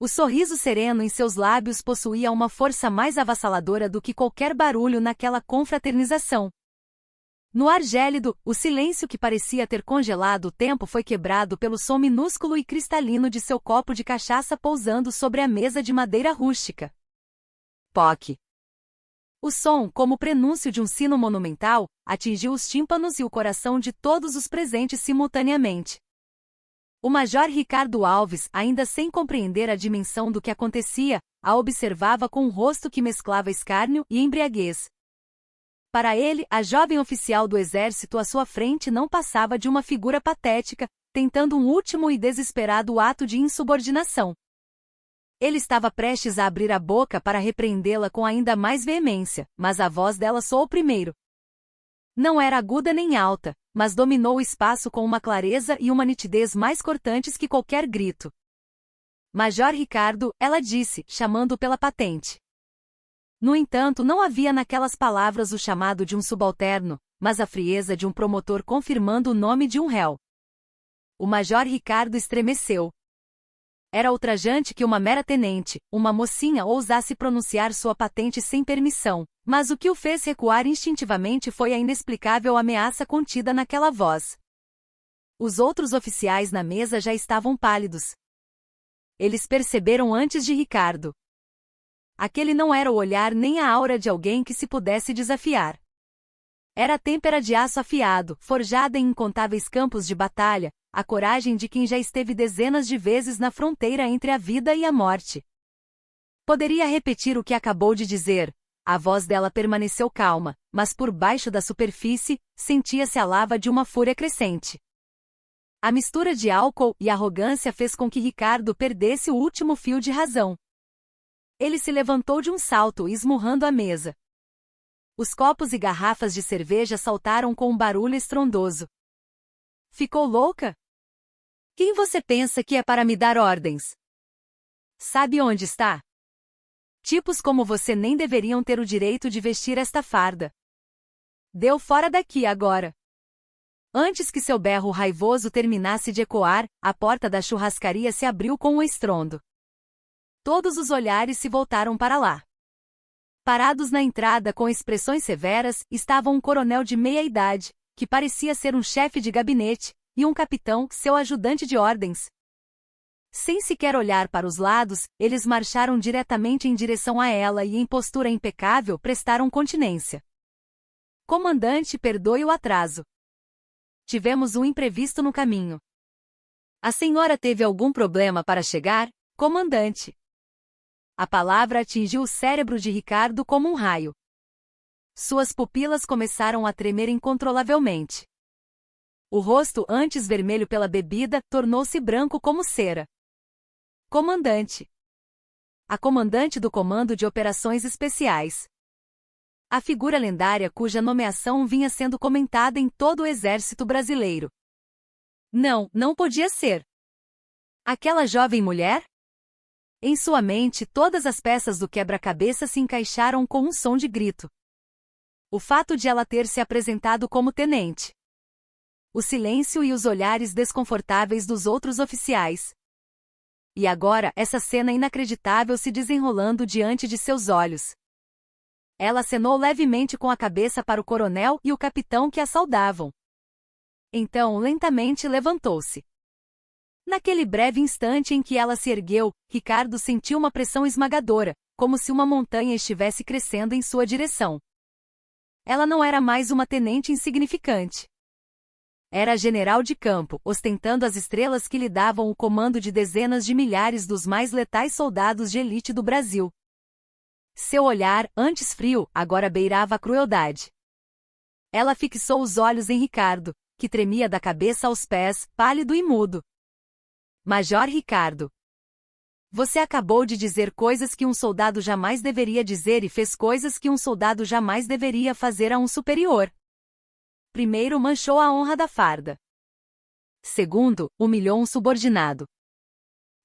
O sorriso sereno em seus lábios possuía uma força mais avassaladora do que qualquer barulho naquela confraternização. No ar gélido, o silêncio que parecia ter congelado o tempo foi quebrado pelo som minúsculo e cristalino de seu copo de cachaça pousando sobre a mesa de madeira rústica. Poc! O som, como prenúncio de um sino monumental, atingiu os tímpanos e o coração de todos os presentes simultaneamente. O Major Ricardo Alves, ainda sem compreender a dimensão do que acontecia, a observava com um rosto que mesclava escárnio e embriaguez. Para ele, a jovem oficial do exército à sua frente não passava de uma figura patética, tentando um último e desesperado ato de insubordinação. Ele estava prestes a abrir a boca para repreendê-la com ainda mais veemência, mas a voz dela soou primeiro. Não era aguda nem alta, mas dominou o espaço com uma clareza e uma nitidez mais cortantes que qualquer grito. Major Ricardo, ela disse, chamando-o pela patente. No entanto, não havia naquelas palavras o chamado de um subalterno, mas a frieza de um promotor confirmando o nome de um réu. O Major Ricardo estremeceu. Era ultrajante que uma mera tenente, uma mocinha, ousasse pronunciar sua patente sem permissão, mas o que o fez recuar instintivamente foi a inexplicável ameaça contida naquela voz. Os outros oficiais na mesa já estavam pálidos. Eles perceberam antes de Ricardo. Aquele não era o olhar nem a aura de alguém que se pudesse desafiar. Era a têmpera de aço afiado, forjada em incontáveis campos de batalha, a coragem de quem já esteve dezenas de vezes na fronteira entre a vida e a morte. Poderia repetir o que acabou de dizer. A voz dela permaneceu calma, mas por baixo da superfície, sentia-se a lava de uma fúria crescente. A mistura de álcool e arrogância fez com que Ricardo perdesse o último fio de razão. Ele se levantou de um salto, esmurrando a mesa. Os copos e garrafas de cerveja saltaram com um barulho estrondoso. Ficou louca? Quem você pensa que é para me dar ordens? Sabe onde está? Tipos como você nem deveriam ter o direito de vestir esta farda. Deu fora daqui agora. Antes que seu berro raivoso terminasse de ecoar, a porta da churrascaria se abriu com um estrondo. Todos os olhares se voltaram para lá. Parados na entrada com expressões severas, estavam um coronel de meia-idade, que parecia ser um chefe de gabinete, e um capitão, seu ajudante de ordens. Sem sequer olhar para os lados, eles marcharam diretamente em direção a ela e, em postura impecável, prestaram continência. Comandante, perdoe o atraso. Tivemos um imprevisto no caminho. A senhora teve algum problema para chegar, comandante? A palavra atingiu o cérebro de Ricardo como um raio. Suas pupilas começaram a tremer incontrolavelmente. O rosto, antes vermelho pela bebida, tornou-se branco como cera. Comandante. A comandante do Comando de Operações Especiais. A figura lendária cuja nomeação vinha sendo comentada em todo o exército brasileiro. Não, não podia ser. Aquela jovem mulher? Em sua mente, todas as peças do quebra-cabeça se encaixaram com um som de grito. O fato de ela ter se apresentado como tenente. O silêncio e os olhares desconfortáveis dos outros oficiais. E agora, essa cena inacreditável se desenrolando diante de seus olhos. Ela acenou levemente com a cabeça para o coronel e o capitão que a saudavam. Então, lentamente levantou-se. Naquele breve instante em que ela se ergueu, Ricardo sentiu uma pressão esmagadora, como se uma montanha estivesse crescendo em sua direção. Ela não era mais uma tenente insignificante. Era general de campo, ostentando as estrelas que lhe davam o comando de dezenas de milhares dos mais letais soldados de elite do Brasil. Seu olhar, antes frio, agora beirava a crueldade. Ela fixou os olhos em Ricardo, que tremia da cabeça aos pés, pálido e mudo. Major Ricardo. Você acabou de dizer coisas que um soldado jamais deveria dizer e fez coisas que um soldado jamais deveria fazer a um superior. Primeiro, manchou a honra da farda. Segundo, humilhou um subordinado.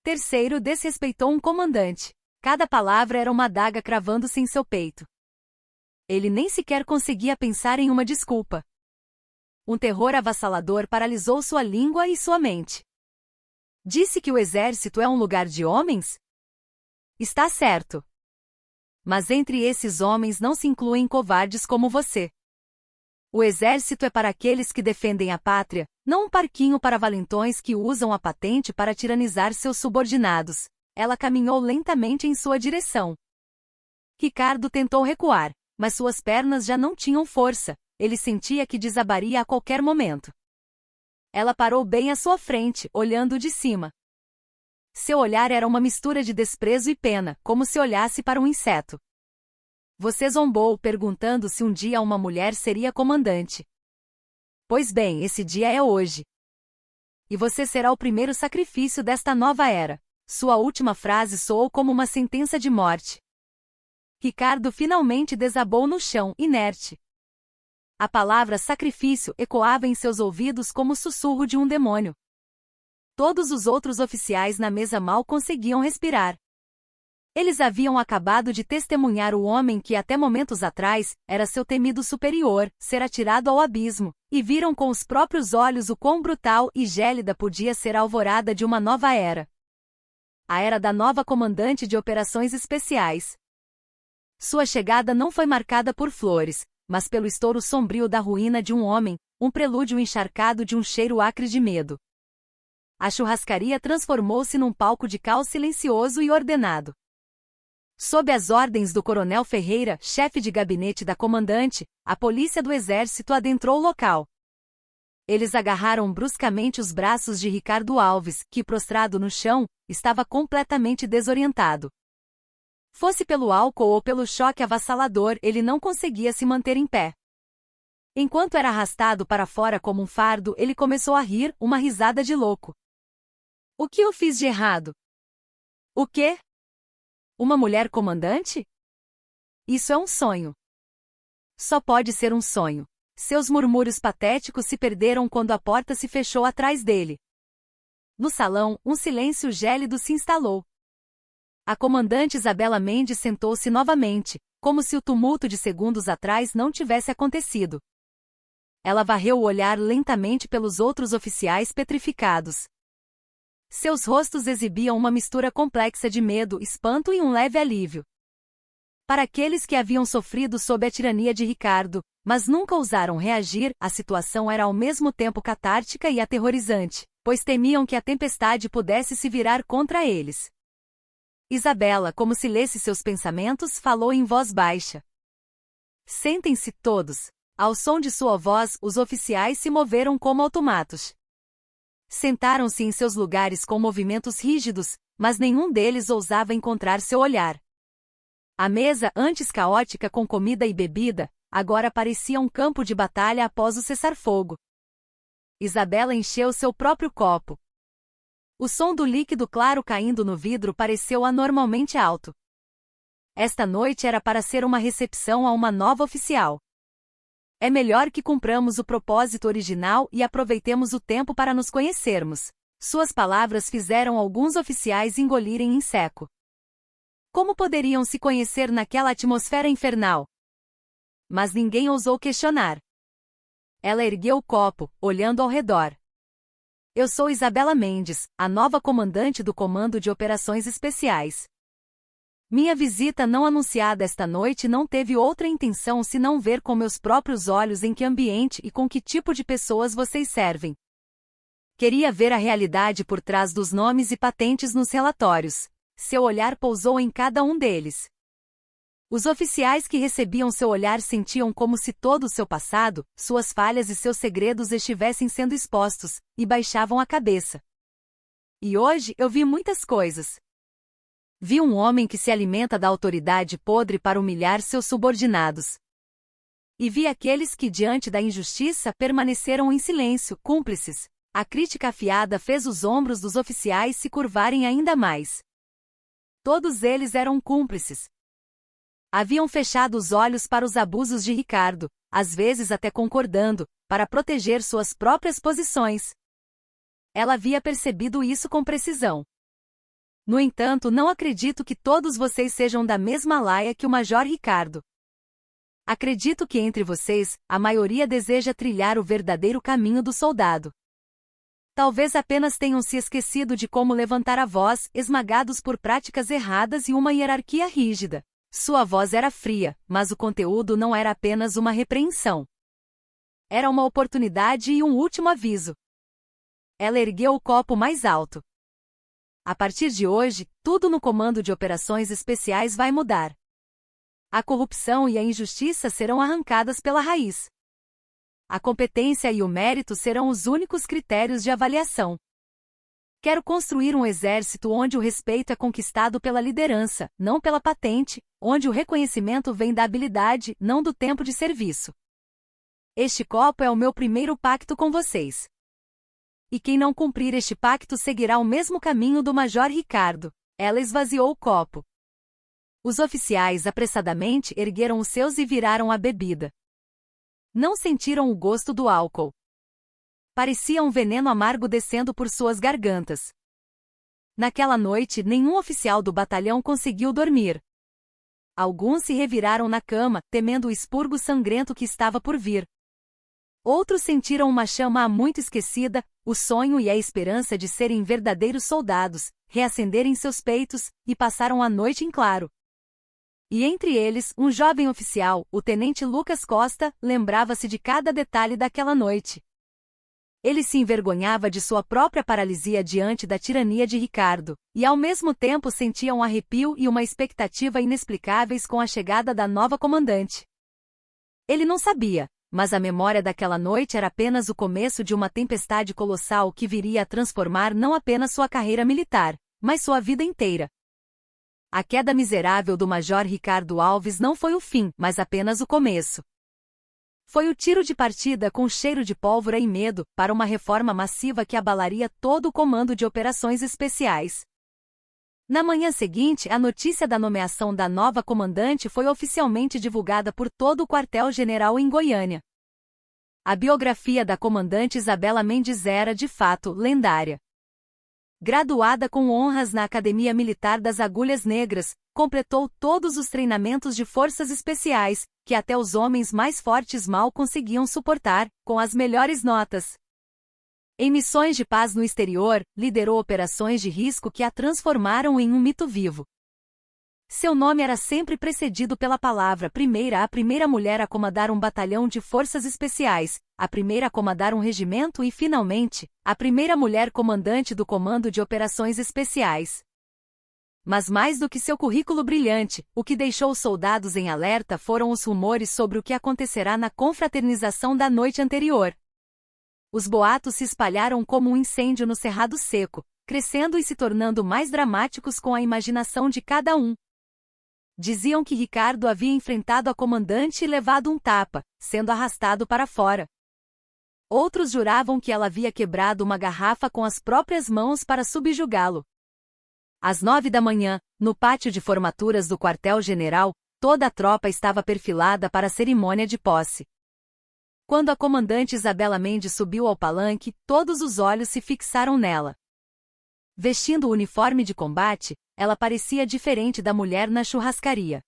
Terceiro, desrespeitou um comandante. Cada palavra era uma adaga cravando-se em seu peito. Ele nem sequer conseguia pensar em uma desculpa. Um terror avassalador paralisou sua língua e sua mente. Disse que o exército é um lugar de homens? Está certo. Mas entre esses homens não se incluem covardes como você. O exército é para aqueles que defendem a pátria, não um parquinho para valentões que usam a patente para tiranizar seus subordinados. Ela caminhou lentamente em sua direção. Ricardo tentou recuar, mas suas pernas já não tinham força. Ele sentia que desabaria a qualquer momento. Ela parou bem à sua frente, olhando de cima. Seu olhar era uma mistura de desprezo e pena, como se olhasse para um inseto. Você zombou, perguntando se um dia uma mulher seria comandante. Pois bem, esse dia é hoje. E você será o primeiro sacrifício desta nova era. Sua última frase soou como uma sentença de morte. Ricardo finalmente desabou no chão, inerte. A palavra sacrifício ecoava em seus ouvidos como o sussurro de um demônio. Todos os outros oficiais na mesa mal conseguiam respirar. Eles haviam acabado de testemunhar o homem que até momentos atrás era seu temido superior, ser atirado ao abismo, e viram com os próprios olhos o quão brutal e gélida podia ser a alvorada de uma nova era. A era da nova comandante de operações especiais. Sua chegada não foi marcada por flores, mas pelo estouro sombrio da ruína de um homem, um prelúdio encharcado de um cheiro acre de medo. A churrascaria transformou-se num palco de caos silencioso e ordenado. Sob as ordens do coronel Ferreira, chefe de gabinete da comandante, a polícia do exército adentrou o local. Eles agarraram bruscamente os braços de Ricardo Alves, que, prostrado no chão, estava completamente desorientado. Fosse pelo álcool ou pelo choque avassalador, ele não conseguia se manter em pé. Enquanto era arrastado para fora como um fardo, ele começou a rir, uma risada de louco. O que eu fiz de errado? O quê? Uma mulher comandante? Isso é um sonho. Só pode ser um sonho. Seus murmúrios patéticos se perderam quando a porta se fechou atrás dele. No salão, um silêncio gélido se instalou. A comandante Isabela Mendes sentou-se novamente, como se o tumulto de segundos atrás não tivesse acontecido. Ela varreu o olhar lentamente pelos outros oficiais petrificados. Seus rostos exibiam uma mistura complexa de medo, espanto e um leve alívio. Para aqueles que haviam sofrido sob a tirania de Ricardo, mas nunca ousaram reagir, a situação era ao mesmo tempo catártica e aterrorizante, pois temiam que a tempestade pudesse se virar contra eles. Isabela, como se lesse seus pensamentos, falou em voz baixa. Sentem-se todos. Ao som de sua voz, os oficiais se moveram como automatos. Sentaram-se em seus lugares com movimentos rígidos, mas nenhum deles ousava encontrar seu olhar. A mesa, antes caótica com comida e bebida, agora parecia um campo de batalha após o cessar-fogo. Isabela encheu seu próprio copo. O som do líquido claro caindo no vidro pareceu anormalmente alto. Esta noite era para ser uma recepção a uma nova oficial. É melhor que cumpramos o propósito original e aproveitemos o tempo para nos conhecermos. Suas palavras fizeram alguns oficiais engolirem em seco. Como poderiam se conhecer naquela atmosfera infernal? Mas ninguém ousou questionar. Ela ergueu o copo, olhando ao redor. Eu sou Isabela Mendes, a nova comandante do Comando de Operações Especiais. Minha visita não anunciada esta noite não teve outra intenção senão ver com meus próprios olhos em que ambiente e com que tipo de pessoas vocês servem. Queria ver a realidade por trás dos nomes e patentes nos relatórios. Seu olhar pousou em cada um deles. Os oficiais que recebiam seu olhar sentiam como se todo o seu passado, suas falhas e seus segredos estivessem sendo expostos, e baixavam a cabeça. E hoje eu vi muitas coisas. Vi um homem que se alimenta da autoridade podre para humilhar seus subordinados. E vi aqueles que, diante da injustiça, permaneceram em silêncio, cúmplices. A crítica afiada fez os ombros dos oficiais se curvarem ainda mais. Todos eles eram cúmplices. Haviam fechado os olhos para os abusos de Ricardo, às vezes até concordando, para proteger suas próprias posições. Ela havia percebido isso com precisão. No entanto, não acredito que todos vocês sejam da mesma laia que o Major Ricardo. Acredito que entre vocês, a maioria deseja trilhar o verdadeiro caminho do soldado. Talvez apenas tenham se esquecido de como levantar a voz, esmagados por práticas erradas e uma hierarquia rígida. Sua voz era fria, mas o conteúdo não era apenas uma repreensão. Era uma oportunidade e um último aviso. Ela ergueu o copo mais alto. A partir de hoje, tudo no comando de operações especiais vai mudar. A corrupção e a injustiça serão arrancadas pela raiz. A competência e o mérito serão os únicos critérios de avaliação. Quero construir um exército onde o respeito é conquistado pela liderança, não pela patente, onde o reconhecimento vem da habilidade, não do tempo de serviço. Este copo é o meu primeiro pacto com vocês. E quem não cumprir este pacto seguirá o mesmo caminho do Major Ricardo. Ela esvaziou o copo. Os oficiais apressadamente ergueram os seus e viraram a bebida. Não sentiram o gosto do álcool. Parecia um veneno amargo descendo por suas gargantas. Naquela noite, nenhum oficial do batalhão conseguiu dormir. Alguns se reviraram na cama, temendo o expurgo sangrento que estava por vir. Outros sentiram uma chama há muito esquecida, o sonho e a esperança de serem verdadeiros soldados, reacender em seus peitos, e passaram a noite em claro. E entre eles, um jovem oficial, o tenente Lucas Costa, lembrava-se de cada detalhe daquela noite. Ele se envergonhava de sua própria paralisia diante da tirania de Ricardo, e ao mesmo tempo sentia um arrepio e uma expectativa inexplicáveis com a chegada da nova comandante. Ele não sabia, mas a memória daquela noite era apenas o começo de uma tempestade colossal que viria a transformar não apenas sua carreira militar, mas sua vida inteira. A queda miserável do Major Ricardo Alves não foi o fim, mas apenas o começo. Foi o tiro de partida com cheiro de pólvora e medo, para uma reforma massiva que abalaria todo o comando de operações especiais. Na manhã seguinte, a notícia da nomeação da nova comandante foi oficialmente divulgada por todo o quartel-general em Goiânia. A biografia da comandante Isabela Mendes era, de fato, lendária. Graduada com honras na Academia Militar das Agulhas Negras, completou todos os treinamentos de forças especiais, que até os homens mais fortes mal conseguiam suportar, com as melhores notas. Em missões de paz no exterior, liderou operações de risco que a transformaram em um mito vivo. Seu nome era sempre precedido pela palavra primeira, a primeira mulher a comandar um batalhão de forças especiais, a primeira a comandar um regimento e, finalmente, a primeira mulher comandante do Comando de Operações Especiais. Mas mais do que seu currículo brilhante, o que deixou os soldados em alerta foram os rumores sobre o que acontecerá na confraternização da noite anterior. Os boatos se espalharam como um incêndio no Cerrado Seco, crescendo e se tornando mais dramáticos com a imaginação de cada um. Diziam que Ricardo havia enfrentado a comandante e levado um tapa, sendo arrastado para fora. Outros juravam que ela havia quebrado uma garrafa com as próprias mãos para subjugá-lo. Às 9 da manhã, no pátio de formaturas do quartel-general, toda a tropa estava perfilada para a cerimônia de posse. Quando a comandante Isabela Mendes subiu ao palanque, todos os olhos se fixaram nela. Vestindo o uniforme de combate, ela parecia diferente da mulher na churrascaria.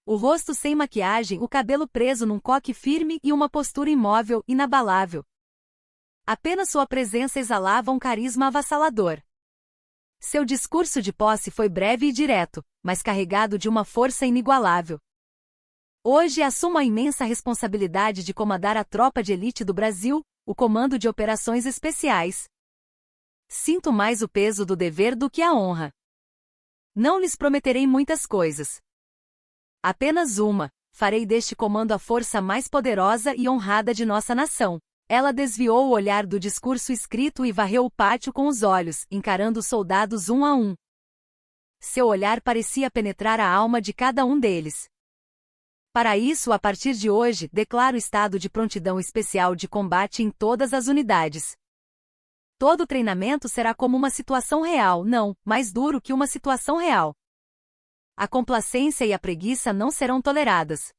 O rosto sem maquiagem, o cabelo preso num coque firme e uma postura imóvel, inabalável. Apenas sua presença exalava um carisma avassalador. Seu discurso de posse foi breve e direto, mas carregado de uma força inigualável. Hoje assumo a imensa responsabilidade de comandar a tropa de elite do Brasil, o Comando de Operações Especiais. Sinto mais o peso do dever do que a honra. Não lhes prometerei muitas coisas. Apenas uma: farei deste comando a força mais poderosa e honrada de nossa nação. Ela desviou o olhar do discurso escrito e varreu o pátio com os olhos, encarando os soldados um a um. Seu olhar parecia penetrar a alma de cada um deles. Para isso, a partir de hoje, declaro estado de prontidão especial de combate em todas as unidades. Todo treinamento será como uma situação real, não, mais duro que uma situação real. A complacência e a preguiça não serão toleradas.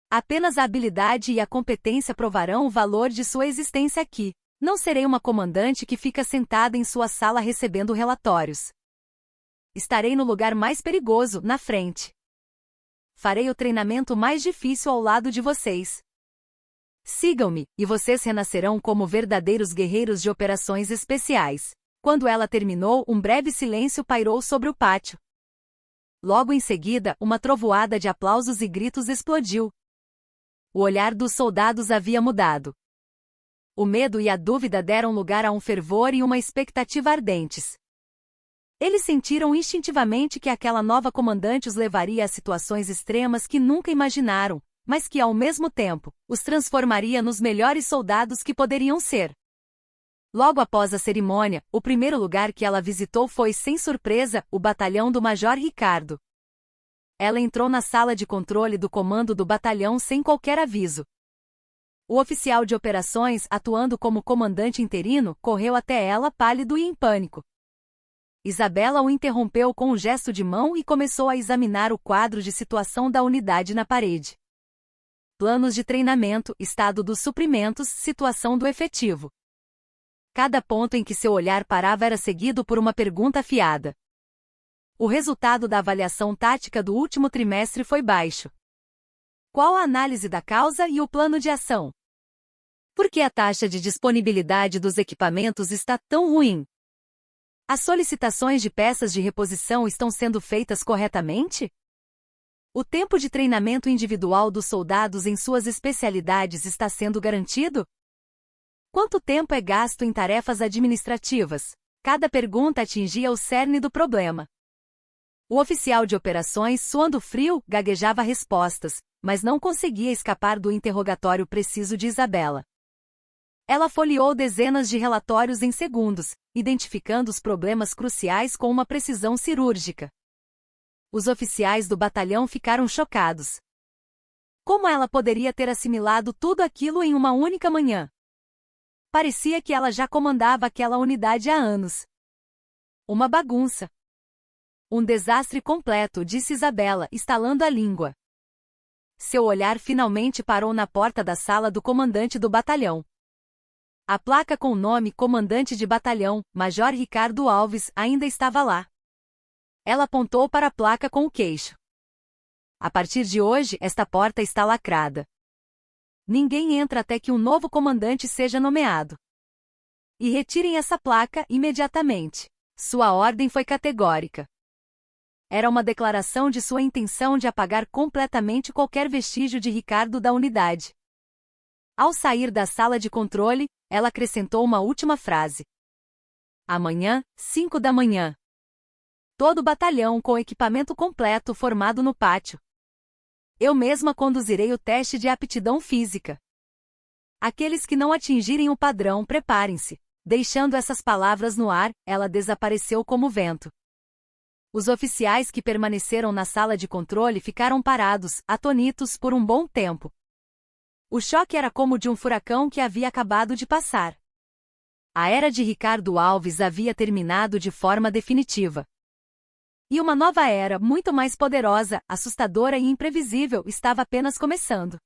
Apenas a habilidade e a competência provarão o valor de sua existência aqui. Não serei uma comandante que fica sentada em sua sala recebendo relatórios. Estarei no lugar mais perigoso, na frente. Farei o treinamento mais difícil ao lado de vocês. Sigam-me, e vocês renascerão como verdadeiros guerreiros de operações especiais. Quando ela terminou, um breve silêncio pairou sobre o pátio. Logo em seguida, uma trovoada de aplausos e gritos explodiu. O olhar dos soldados havia mudado. O medo e a dúvida deram lugar a um fervor e uma expectativa ardentes. Eles sentiram instintivamente que aquela nova comandante os levaria a situações extremas que nunca imaginaram, mas que, ao mesmo tempo, os transformaria nos melhores soldados que poderiam ser. Logo após a cerimônia, o primeiro lugar que ela visitou foi, sem surpresa, o batalhão do Major Ricardo. Ela entrou na sala de controle do comando do batalhão sem qualquer aviso. O oficial de operações, atuando como comandante interino, correu até ela pálido e em pânico. Isabela o interrompeu com um gesto de mão e começou a examinar o quadro de situação da unidade na parede. Planos de treinamento, estado dos suprimentos, situação do efetivo. Cada ponto em que seu olhar parava era seguido por uma pergunta afiada. O resultado da avaliação tática do último trimestre foi baixo. Qual a análise da causa e o plano de ação? Por que a taxa de disponibilidade dos equipamentos está tão ruim? As solicitações de peças de reposição estão sendo feitas corretamente? O tempo de treinamento individual dos soldados em suas especialidades está sendo garantido? Quanto tempo é gasto em tarefas administrativas? Cada pergunta atingia o cerne do problema. O oficial de operações, suando frio, gaguejava respostas, mas não conseguia escapar do interrogatório preciso de Isabela. Ela folheou dezenas de relatórios em segundos, identificando os problemas cruciais com uma precisão cirúrgica. Os oficiais do batalhão ficaram chocados. Como ela poderia ter assimilado tudo aquilo em uma única manhã? Parecia que ela já comandava aquela unidade há anos. Uma bagunça. Um desastre completo, disse Isabela, estalando a língua. Seu olhar finalmente parou na porta da sala do comandante do batalhão. A placa com o nome Comandante de Batalhão, Major Ricardo Alves, ainda estava lá. Ela apontou para a placa com o queixo. A partir de hoje, esta porta está lacrada. Ninguém entra até que um novo comandante seja nomeado. E retirem essa placa imediatamente. Sua ordem foi categórica. Era uma declaração de sua intenção de apagar completamente qualquer vestígio de Ricardo da unidade. Ao sair da sala de controle, ela acrescentou uma última frase. Amanhã, 5 da manhã. Todo o batalhão com equipamento completo formado no pátio. Eu mesma conduzirei o teste de aptidão física. Aqueles que não atingirem o padrão, preparem-se. Deixando essas palavras no ar, ela desapareceu como vento. Os oficiais que permaneceram na sala de controle ficaram parados, atonitos por um bom tempo. O choque era como o de um furacão que havia acabado de passar. A era de Ricardo Alves havia terminado de forma definitiva. E uma nova era, muito mais poderosa, assustadora e imprevisível, estava apenas começando.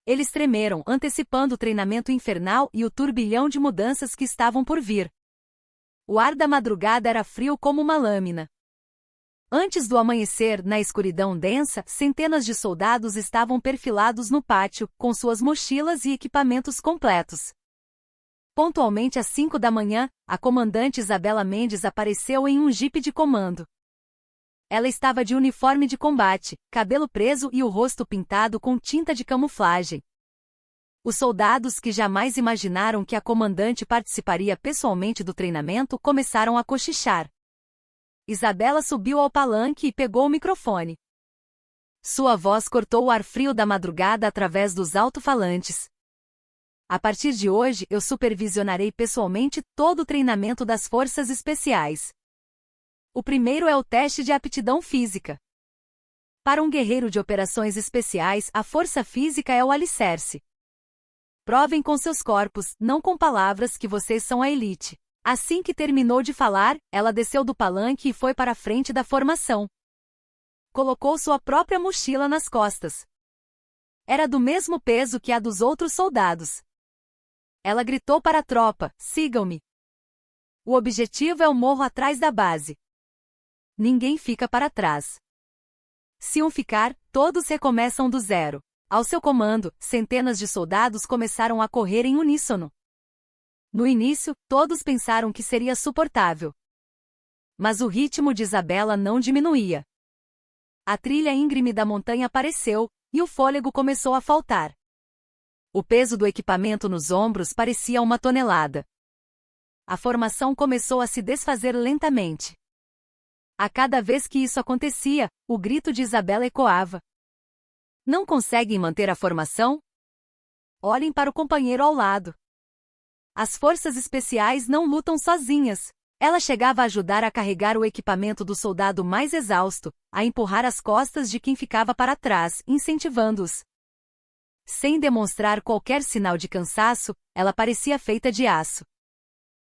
Eles tremeram, antecipando o treinamento infernal e o turbilhão de mudanças que estavam por vir. O ar da madrugada era frio como uma lâmina. Antes do amanhecer, na escuridão densa, centenas de soldados estavam perfilados no pátio, com suas mochilas e equipamentos completos. Pontualmente às 5 da manhã, a comandante Isabela Mendes apareceu em um jipe de comando. Ela estava de uniforme de combate, cabelo preso e o rosto pintado com tinta de camuflagem. Os soldados que jamais imaginaram que a comandante participaria pessoalmente do treinamento começaram a cochichar. Isabela subiu ao palanque e pegou o microfone. Sua voz cortou o ar frio da madrugada através dos alto-falantes. A partir de hoje, eu supervisionarei pessoalmente todo o treinamento das forças especiais. O primeiro é o teste de aptidão física. Para um guerreiro de operações especiais, a força física é o alicerce. Provem com seus corpos, não com palavras, que vocês são a elite. Assim que terminou de falar, ela desceu do palanque e foi para a frente da formação. Colocou sua própria mochila nas costas. Era do mesmo peso que a dos outros soldados. Ela gritou para a tropa: sigam-me. O objetivo é o morro atrás da base. Ninguém fica para trás. Se um ficar, todos recomeçam do zero. Ao seu comando, centenas de soldados começaram a correr em uníssono. No início, todos pensaram que seria suportável. Mas o ritmo de Isabela não diminuía. A trilha íngreme da montanha apareceu, e o fôlego começou a faltar. O peso do equipamento nos ombros parecia uma tonelada. A formação começou a se desfazer lentamente. A cada vez que isso acontecia, o grito de Isabela ecoava. Não conseguem manter a formação? Olhem para o companheiro ao lado. As forças especiais não lutam sozinhas. Ela chegava a ajudar a carregar o equipamento do soldado mais exausto, a empurrar as costas de quem ficava para trás, incentivando-os. Sem demonstrar qualquer sinal de cansaço, ela parecia feita de aço.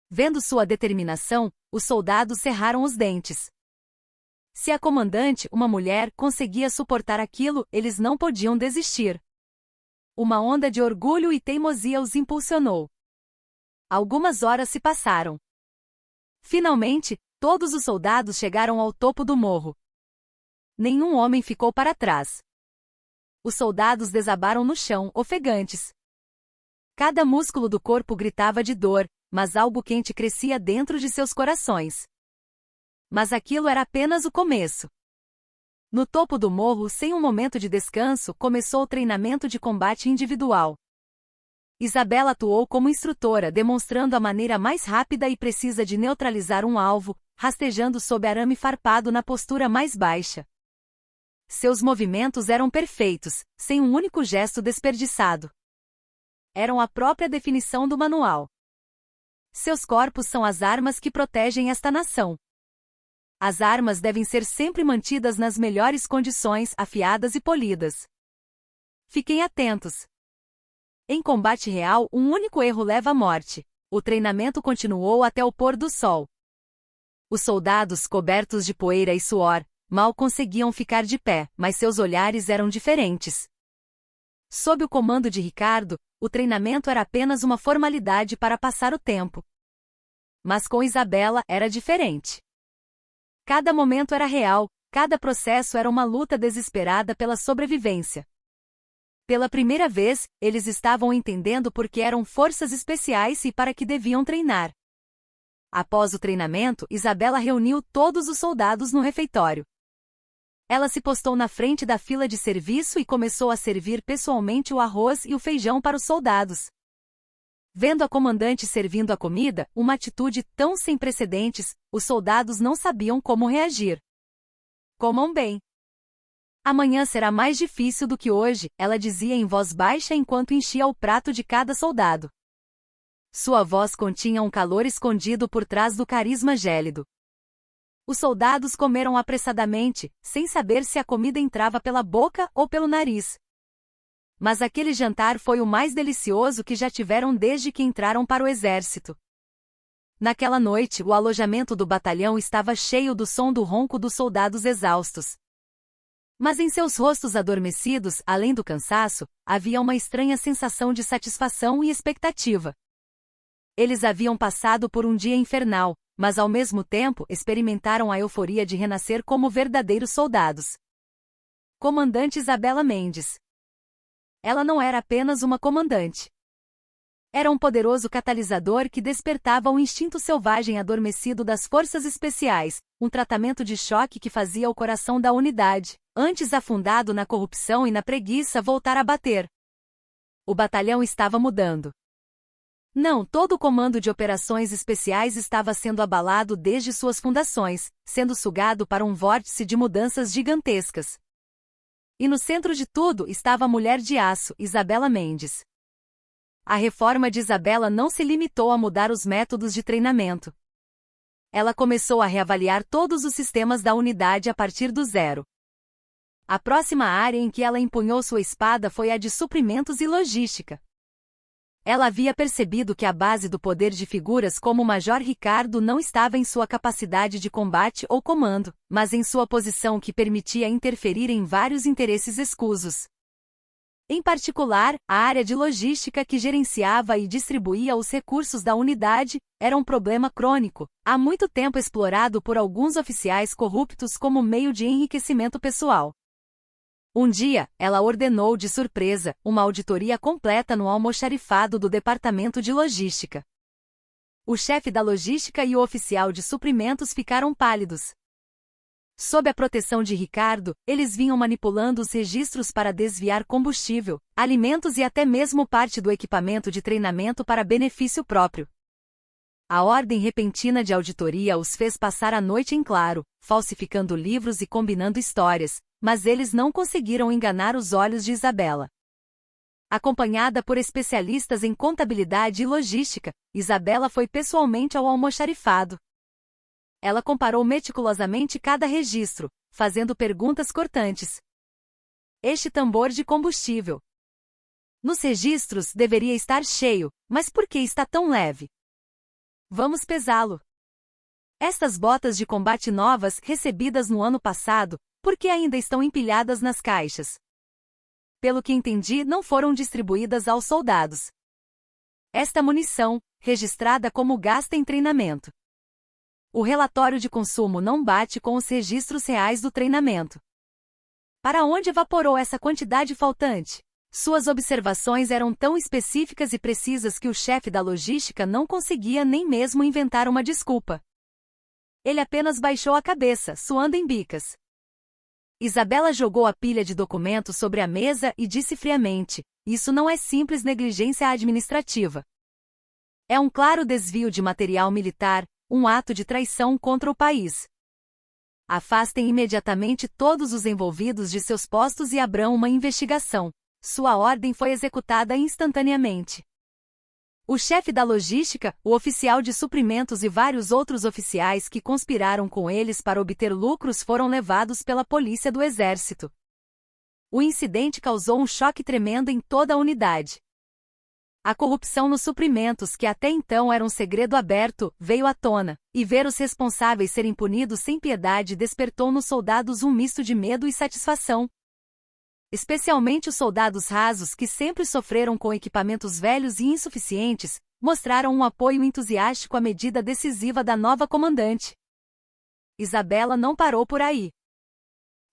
Vendo sua determinação, os soldados cerraram os dentes. Se a comandante, uma mulher, conseguia suportar aquilo, eles não podiam desistir. Uma onda de orgulho e teimosia os impulsionou. Algumas horas se passaram. Finalmente, todos os soldados chegaram ao topo do morro. Nenhum homem ficou para trás. Os soldados desabaram no chão, ofegantes. Cada músculo do corpo gritava de dor, mas algo quente crescia dentro de seus corações. Mas aquilo era apenas o começo. No topo do morro, sem um momento de descanso, começou o treinamento de combate individual. Isabela atuou como instrutora, demonstrando a maneira mais rápida e precisa de neutralizar um alvo, rastejando sob arame farpado na postura mais baixa. Seus movimentos eram perfeitos, sem um único gesto desperdiçado. Eram a própria definição do manual. Seus corpos são as armas que protegem esta nação. As armas devem ser sempre mantidas nas melhores condições, afiadas e polidas. Fiquem atentos. Em combate real, um único erro leva à morte. O treinamento continuou até o pôr do sol. Os soldados, cobertos de poeira e suor, mal conseguiam ficar de pé, mas seus olhares eram diferentes. Sob o comando de Ricardo, o treinamento era apenas uma formalidade para passar o tempo. Mas com Isabela era diferente. Cada momento era real, cada processo era uma luta desesperada pela sobrevivência. Pela primeira vez, eles estavam entendendo por que eram forças especiais e para que deviam treinar. Após o treinamento, Isabela reuniu todos os soldados no refeitório. Ela se postou na frente da fila de serviço e começou a servir pessoalmente o arroz e o feijão para os soldados. Vendo a comandante servindo a comida, uma atitude tão sem precedentes, os soldados não sabiam como reagir. Comam bem. Amanhã será mais difícil do que hoje, ela dizia em voz baixa enquanto enchia o prato de cada soldado. Sua voz continha um calor escondido por trás do carisma gélido. Os soldados comeram apressadamente, sem saber se a comida entrava pela boca ou pelo nariz. Mas aquele jantar foi o mais delicioso que já tiveram desde que entraram para o exército. Naquela noite, o alojamento do batalhão estava cheio do som do ronco dos soldados exaustos. Mas em seus rostos adormecidos, além do cansaço, havia uma estranha sensação de satisfação e expectativa. Eles haviam passado por um dia infernal, mas ao mesmo tempo experimentaram a euforia de renascer como verdadeiros soldados. Comandante Isabela Mendes. Ela não era apenas uma comandante. Era um poderoso catalisador que despertava o instinto selvagem adormecido das forças especiais, um tratamento de choque que fazia o coração da unidade, antes afundado na corrupção e na preguiça, voltar a bater. O batalhão estava mudando. Não, todo o comando de operações especiais estava sendo abalado desde suas fundações, sendo sugado para um vórtice de mudanças gigantescas. E no centro de tudo estava a mulher de aço, Isabela Mendes. A reforma de Isabela não se limitou a mudar os métodos de treinamento. Ela começou a reavaliar todos os sistemas da unidade a partir do zero. A próxima área em que ela empunhou sua espada foi a de suprimentos e logística. Ela havia percebido que a base do poder de figuras como o Major Ricardo não estava em sua capacidade de combate ou comando, mas em sua posição que permitia interferir em vários interesses escusos. Em particular, a área de logística que gerenciava e distribuía os recursos da unidade era um problema crônico, há muito tempo explorado por alguns oficiais corruptos como meio de enriquecimento pessoal. Um dia, ela ordenou de surpresa uma auditoria completa no almoxarifado do departamento de logística. O chefe da logística e o oficial de suprimentos ficaram pálidos. Sob a proteção de Ricardo, eles vinham manipulando os registros para desviar combustível, alimentos e até mesmo parte do equipamento de treinamento para benefício próprio. A ordem repentina de auditoria os fez passar a noite em claro, falsificando livros e combinando histórias, mas eles não conseguiram enganar os olhos de Isabela. Acompanhada por especialistas em contabilidade e logística, Isabela foi pessoalmente ao almoxarifado. Ela comparou meticulosamente cada registro, fazendo perguntas cortantes. Este tambor de combustível. Nos registros deveria estar cheio, mas por que está tão leve? Vamos pesá-lo. Estas botas de combate novas, recebidas no ano passado, por que ainda estão empilhadas nas caixas? Pelo que entendi, não foram distribuídas aos soldados. Esta munição, registrada como gasta em treinamento. O relatório de consumo não bate com os registros reais do treinamento. Para onde evaporou essa quantidade faltante? Suas observações eram tão específicas e precisas que o chefe da logística não conseguia nem mesmo inventar uma desculpa. Ele apenas baixou a cabeça, suando em bicas. Isabela jogou a pilha de documentos sobre a mesa e disse friamente: isso não é simples negligência administrativa. É um claro desvio de material militar, um ato de traição contra o país. Afastem imediatamente todos os envolvidos de seus postos e abram uma investigação. Sua ordem foi executada instantaneamente. O chefe da logística, o oficial de suprimentos e vários outros oficiais que conspiraram com eles para obter lucros foram levados pela polícia do exército. O incidente causou um choque tremendo em toda a unidade. A corrupção nos suprimentos, que até então era um segredo aberto, veio à tona, e ver os responsáveis serem punidos sem piedade despertou nos soldados um misto de medo e satisfação. Especialmente os soldados rasos que sempre sofreram com equipamentos velhos e insuficientes, mostraram um apoio entusiástico à medida decisiva da nova comandante. Isabela não parou por aí.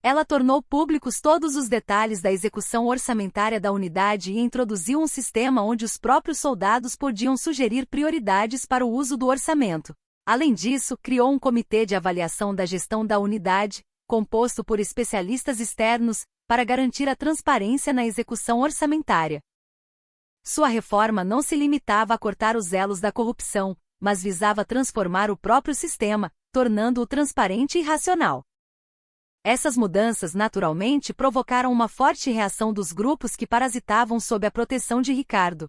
Ela tornou públicos todos os detalhes da execução orçamentária da unidade e introduziu um sistema onde os próprios soldados podiam sugerir prioridades para o uso do orçamento. Além disso, criou um comitê de avaliação da gestão da unidade, composto por especialistas externos, para garantir a transparência na execução orçamentária. Sua reforma não se limitava a cortar os elos da corrupção, mas visava transformar o próprio sistema, tornando-o transparente e racional. Essas mudanças naturalmente provocaram uma forte reação dos grupos que parasitavam sob a proteção de Ricardo.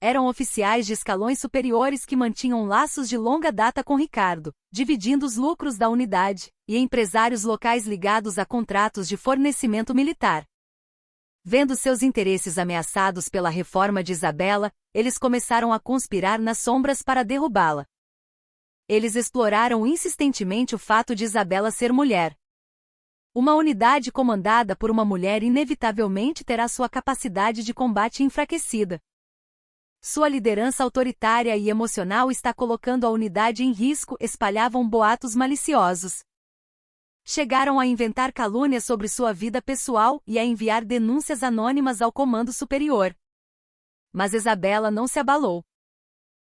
Eram oficiais de escalões superiores que mantinham laços de longa data com Ricardo, dividindo os lucros da unidade, e empresários locais ligados a contratos de fornecimento militar. Vendo seus interesses ameaçados pela reforma de Isabela, eles começaram a conspirar nas sombras para derrubá-la. Eles exploraram insistentemente o fato de Isabela ser mulher. Uma unidade comandada por uma mulher inevitavelmente terá sua capacidade de combate enfraquecida. Sua liderança autoritária e emocional está colocando a unidade em risco, espalhavam boatos maliciosos. Chegaram a inventar calúnias sobre sua vida pessoal e a enviar denúncias anônimas ao comando superior. Mas Isabela não se abalou.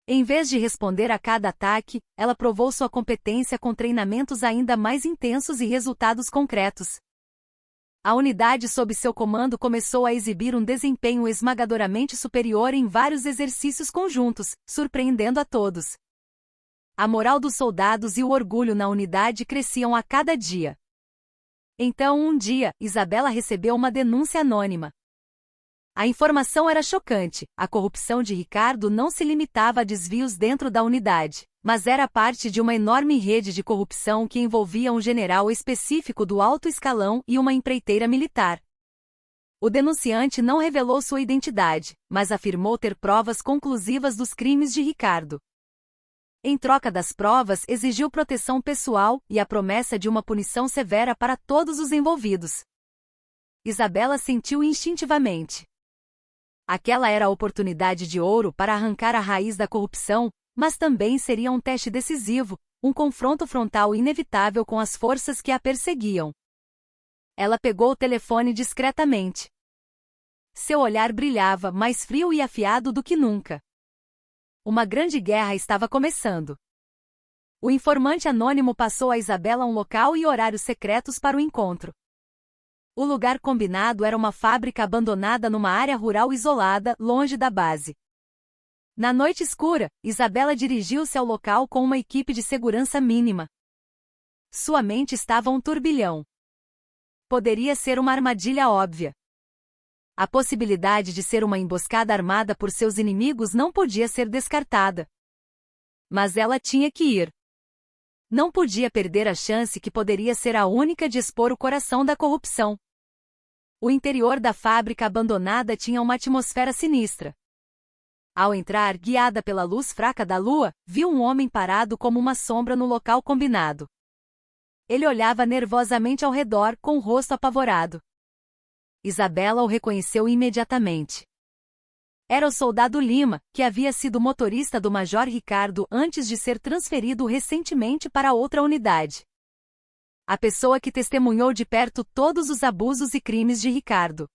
Em vez de responder a cada ataque, ela provou sua competência com treinamentos ainda mais intensos e resultados concretos. A unidade sob seu comando começou a exibir um desempenho esmagadoramente superior em vários exercícios conjuntos, surpreendendo a todos. A moral dos soldados e o orgulho na unidade cresciam a cada dia. Então, um dia, Isabela recebeu uma denúncia anônima. A informação era chocante: a corrupção de Ricardo não se limitava a desvios dentro da unidade, mas era parte de uma enorme rede de corrupção que envolvia um general específico do alto escalão e uma empreiteira militar. O denunciante não revelou sua identidade, mas afirmou ter provas conclusivas dos crimes de Ricardo. Em troca das provas, exigiu proteção pessoal e a promessa de uma punição severa para todos os envolvidos. Isabela sentiu instintivamente. Aquela era a oportunidade de ouro para arrancar a raiz da corrupção, mas também seria um teste decisivo, um confronto frontal inevitável com as forças que a perseguiam. Ela pegou o telefone discretamente. Seu olhar brilhava, mais frio e afiado do que nunca. Uma grande guerra estava começando. O informante anônimo passou a Isabela um local e horários secretos para o encontro. O lugar combinado era uma fábrica abandonada numa área rural isolada, longe da base. Na noite escura, Isabela dirigiu-se ao local com uma equipe de segurança mínima. Sua mente estava um turbilhão. Poderia ser uma armadilha óbvia. A possibilidade de ser uma emboscada armada por seus inimigos não podia ser descartada. Mas ela tinha que ir. Não podia perder a chance que poderia ser a única de expor o coração da corrupção. O interior da fábrica abandonada tinha uma atmosfera sinistra. Ao entrar, guiada pela luz fraca da lua, viu um homem parado como uma sombra no local combinado. Ele olhava nervosamente ao redor, com o rosto apavorado. Isabela o reconheceu imediatamente. Era o soldado Lima, que havia sido motorista do Major Ricardo antes de ser transferido recentemente para outra unidade. A pessoa que testemunhou de perto todos os abusos e crimes de Ricardo.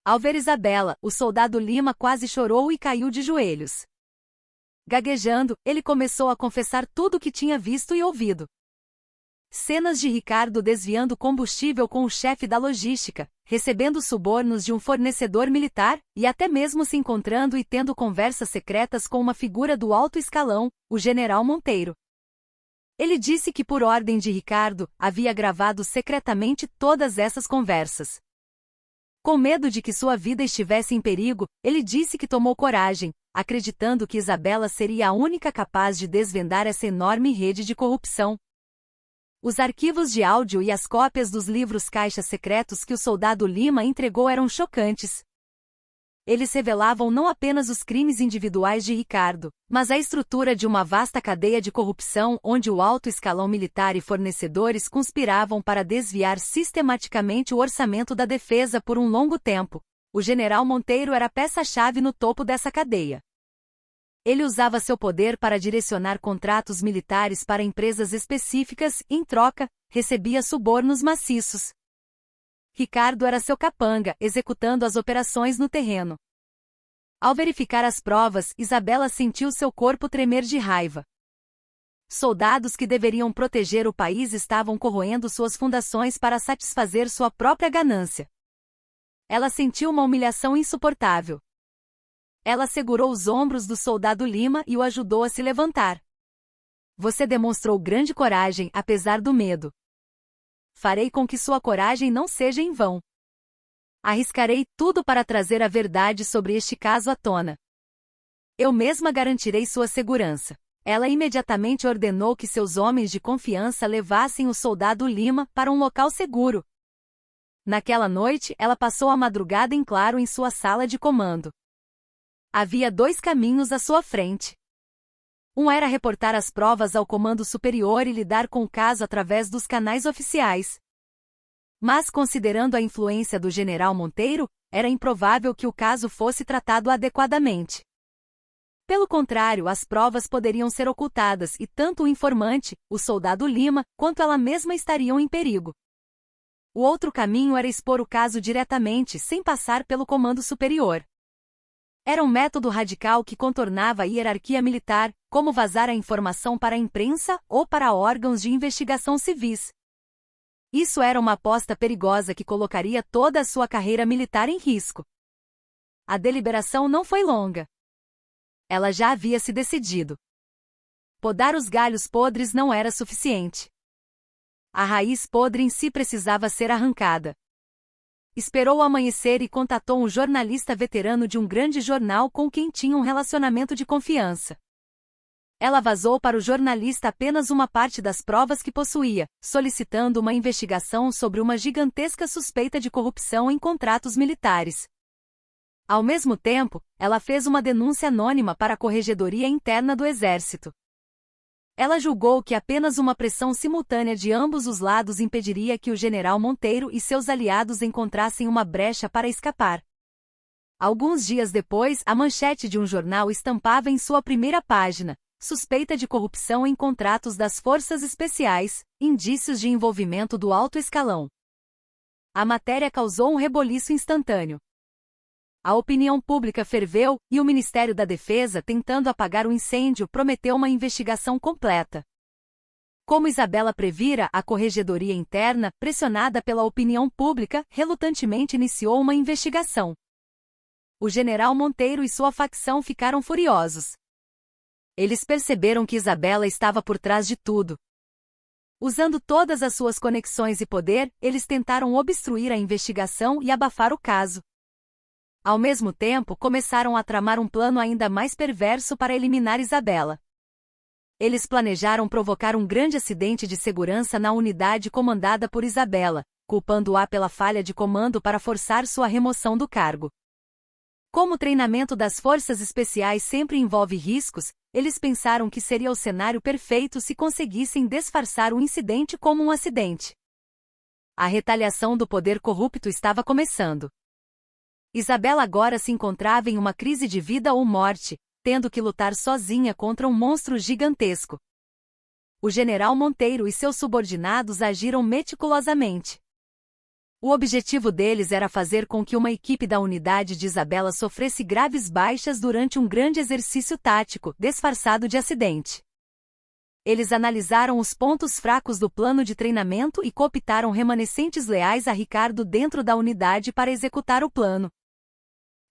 Ao ver Isabela, o soldado Lima quase chorou e caiu de joelhos. Gaguejando, ele começou a confessar tudo o que tinha visto e ouvido. Cenas de Ricardo desviando combustível com o chefe da logística, recebendo subornos de um fornecedor militar, e até mesmo se encontrando e tendo conversas secretas com uma figura do alto escalão, o general Monteiro. Ele disse que por ordem de Ricardo, havia gravado secretamente todas essas conversas. Com medo de que sua vida estivesse em perigo, ele disse que tomou coragem, acreditando que Isabela seria a única capaz de desvendar essa enorme rede de corrupção. Os arquivos de áudio e as cópias dos livros caixas secretos que o soldado Lima entregou eram chocantes. Eles revelavam não apenas os crimes individuais de Ricardo, mas a estrutura de uma vasta cadeia de corrupção onde o alto escalão militar e fornecedores conspiravam para desviar sistematicamente o orçamento da defesa por um longo tempo. O general Monteiro era peça-chave no topo dessa cadeia. Ele usava seu poder para direcionar contratos militares para empresas específicas e, em troca, recebia subornos maciços. Ricardo era seu capanga, executando as operações no terreno. Ao verificar as provas, Isabela sentiu seu corpo tremer de raiva. Soldados que deveriam proteger o país estavam corroendo suas fundações para satisfazer sua própria ganância. Ela sentiu uma humilhação insuportável. Ela segurou os ombros do soldado Lima e o ajudou a se levantar. Você demonstrou grande coragem, apesar do medo. Farei com que sua coragem não seja em vão. Arriscarei tudo para trazer a verdade sobre este caso à tona. Eu mesma garantirei sua segurança. Ela imediatamente ordenou que seus homens de confiança levassem o soldado Lima para um local seguro. Naquela noite, ela passou a madrugada em claro em sua sala de comando. Havia dois caminhos à sua frente. Um era reportar as provas ao comando superior e lidar com o caso através dos canais oficiais. Mas, considerando a influência do general Monteiro, era improvável que o caso fosse tratado adequadamente. Pelo contrário, as provas poderiam ser ocultadas e tanto o informante, o soldado Lima, quanto ela mesma estariam em perigo. O outro caminho era expor o caso diretamente, sem passar pelo comando superior. Era um método radical que contornava a hierarquia militar, como vazar a informação para a imprensa ou para órgãos de investigação civis. Isso era uma aposta perigosa que colocaria toda a sua carreira militar em risco. A deliberação não foi longa. Ela já havia se decidido. Podar os galhos podres não era suficiente. A raiz podre em si precisava ser arrancada. Esperou o amanhecer e contatou um jornalista veterano de um grande jornal com quem tinha um relacionamento de confiança. Ela vazou para o jornalista apenas uma parte das provas que possuía, solicitando uma investigação sobre uma gigantesca suspeita de corrupção em contratos militares. Ao mesmo tempo, ela fez uma denúncia anônima para a Corregedoria Interna do Exército. Ela julgou que apenas uma pressão simultânea de ambos os lados impediria que o general Monteiro e seus aliados encontrassem uma brecha para escapar. Alguns dias depois, a manchete de um jornal estampava em sua primeira página: suspeita de corrupção em contratos das forças especiais, indícios de envolvimento do alto escalão. A matéria causou um reboliço instantâneo. A opinião pública ferveu, e o Ministério da Defesa, tentando apagar o incêndio, prometeu uma investigação completa. Como Isabela previra, a Corregedoria Interna, pressionada pela opinião pública, relutantemente iniciou uma investigação. O general Monteiro e sua facção ficaram furiosos. Eles perceberam que Isabela estava por trás de tudo. Usando todas as suas conexões e poder, eles tentaram obstruir a investigação e abafar o caso. Ao mesmo tempo, começaram a tramar um plano ainda mais perverso para eliminar Isabela. Eles planejaram provocar um grande acidente de segurança na unidade comandada por Isabela, culpando-a pela falha de comando para forçar sua remoção do cargo. Como o treinamento das forças especiais sempre envolve riscos, eles pensaram que seria o cenário perfeito se conseguissem disfarçar o incidente como um acidente. A retaliação do poder corrupto estava começando. Isabela agora se encontrava em uma crise de vida ou morte, tendo que lutar sozinha contra um monstro gigantesco. O general Monteiro e seus subordinados agiram meticulosamente. O objetivo deles era fazer com que uma equipe da unidade de Isabela sofresse graves baixas durante um grande exercício tático, disfarçado de acidente. Eles analisaram os pontos fracos do plano de treinamento e cooptaram remanescentes leais a Ricardo dentro da unidade para executar o plano.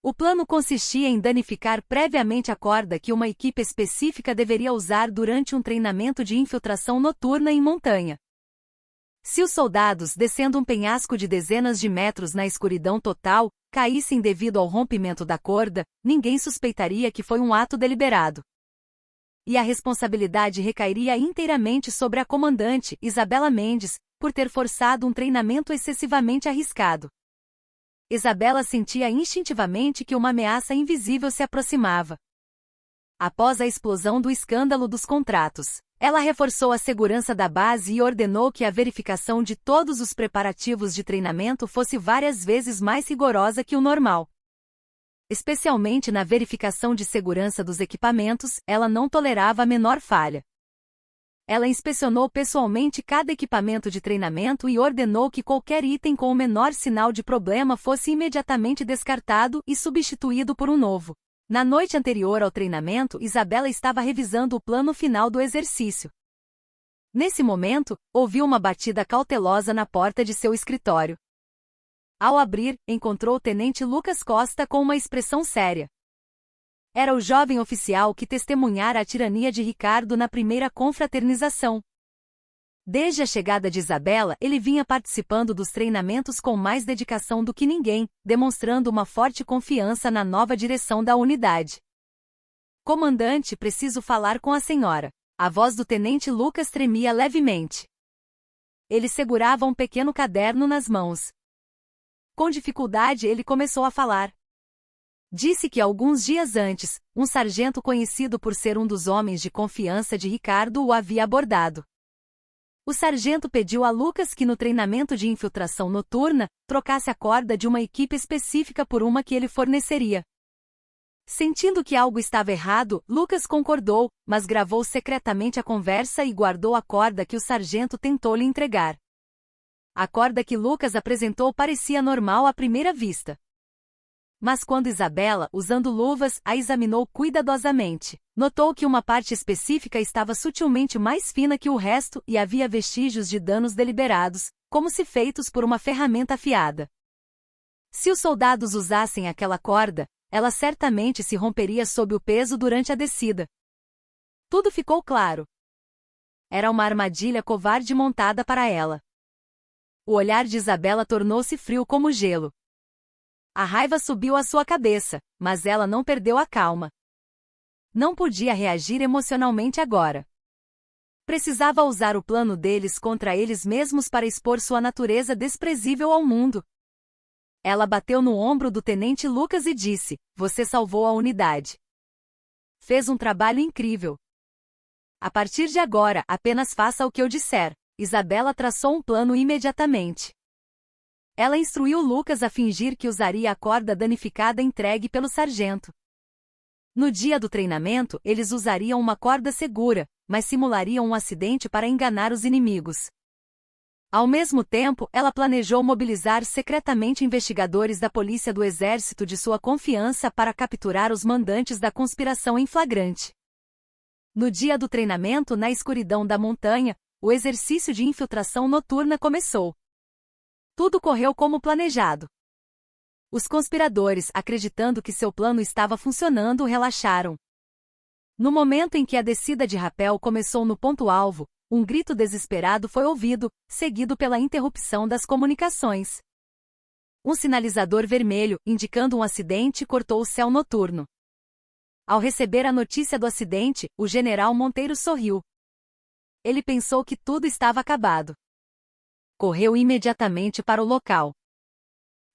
O plano consistia em danificar previamente a corda que uma equipe específica deveria usar durante um treinamento de infiltração noturna em montanha. Se os soldados, descendo um penhasco de dezenas de metros na escuridão total, caíssem devido ao rompimento da corda, ninguém suspeitaria que foi um ato deliberado. E a responsabilidade recairia inteiramente sobre a comandante, Isabela Mendes, por ter forçado um treinamento excessivamente arriscado. Isabela sentia instintivamente que uma ameaça invisível se aproximava. Após a explosão do escândalo dos contratos, ela reforçou a segurança da base e ordenou que a verificação de todos os preparativos de treinamento fosse várias vezes mais rigorosa que o normal. Especialmente na verificação de segurança dos equipamentos, ela não tolerava a menor falha. Ela inspecionou pessoalmente cada equipamento de treinamento e ordenou que qualquer item com o menor sinal de problema fosse imediatamente descartado e substituído por um novo. Na noite anterior ao treinamento, Isabela estava revisando o plano final do exercício. Nesse momento, ouviu uma batida cautelosa na porta de seu escritório. Ao abrir, encontrou o tenente Lucas Costa com uma expressão séria. Era o jovem oficial que testemunhara a tirania de Ricardo na primeira confraternização. Desde a chegada de Isabela, ele vinha participando dos treinamentos com mais dedicação do que ninguém, demonstrando uma forte confiança na nova direção da unidade. Comandante, preciso falar com a senhora. A voz do tenente Lucas tremia levemente. Ele segurava um pequeno caderno nas mãos. Com dificuldade ele começou a falar. Disse que alguns dias antes, um sargento conhecido por ser um dos homens de confiança de Ricardo o havia abordado. O sargento pediu a Lucas que no treinamento de infiltração noturna, trocasse a corda de uma equipe específica por uma que ele forneceria. Sentindo que algo estava errado, Lucas concordou, mas gravou secretamente a conversa e guardou a corda que o sargento tentou lhe entregar. A corda que Lucas apresentou parecia normal à primeira vista. Mas quando Isabela, usando luvas, a examinou cuidadosamente, notou que uma parte específica estava sutilmente mais fina que o resto e havia vestígios de danos deliberados, como se feitos por uma ferramenta afiada. Se os soldados usassem aquela corda, ela certamente se romperia sob o peso durante a descida. Tudo ficou claro. Era uma armadilha covarde montada para ela. O olhar de Isabela tornou-se frio como gelo. A raiva subiu à sua cabeça, mas ela não perdeu a calma. Não podia reagir emocionalmente agora. Precisava usar o plano deles contra eles mesmos para expor sua natureza desprezível ao mundo. Ela bateu no ombro do tenente Lucas e disse: "Você salvou a unidade. Fez um trabalho incrível. A partir de agora, apenas faça o que eu disser." Isabela traçou um plano imediatamente. Ela instruiu Lucas a fingir que usaria a corda danificada entregue pelo sargento. No dia do treinamento, eles usariam uma corda segura, mas simulariam um acidente para enganar os inimigos. Ao mesmo tempo, ela planejou mobilizar secretamente investigadores da polícia do exército de sua confiança para capturar os mandantes da conspiração em flagrante. No dia do treinamento na escuridão da montanha, o exercício de infiltração noturna começou. Tudo correu como planejado. Os conspiradores, acreditando que seu plano estava funcionando, relaxaram. No momento em que a descida de rapel começou no ponto-alvo, um grito desesperado foi ouvido, seguido pela interrupção das comunicações. Um sinalizador vermelho, indicando um acidente, cortou o céu noturno. Ao receber a notícia do acidente, o general Monteiro sorriu. Ele pensou que tudo estava acabado. Correu imediatamente para o local.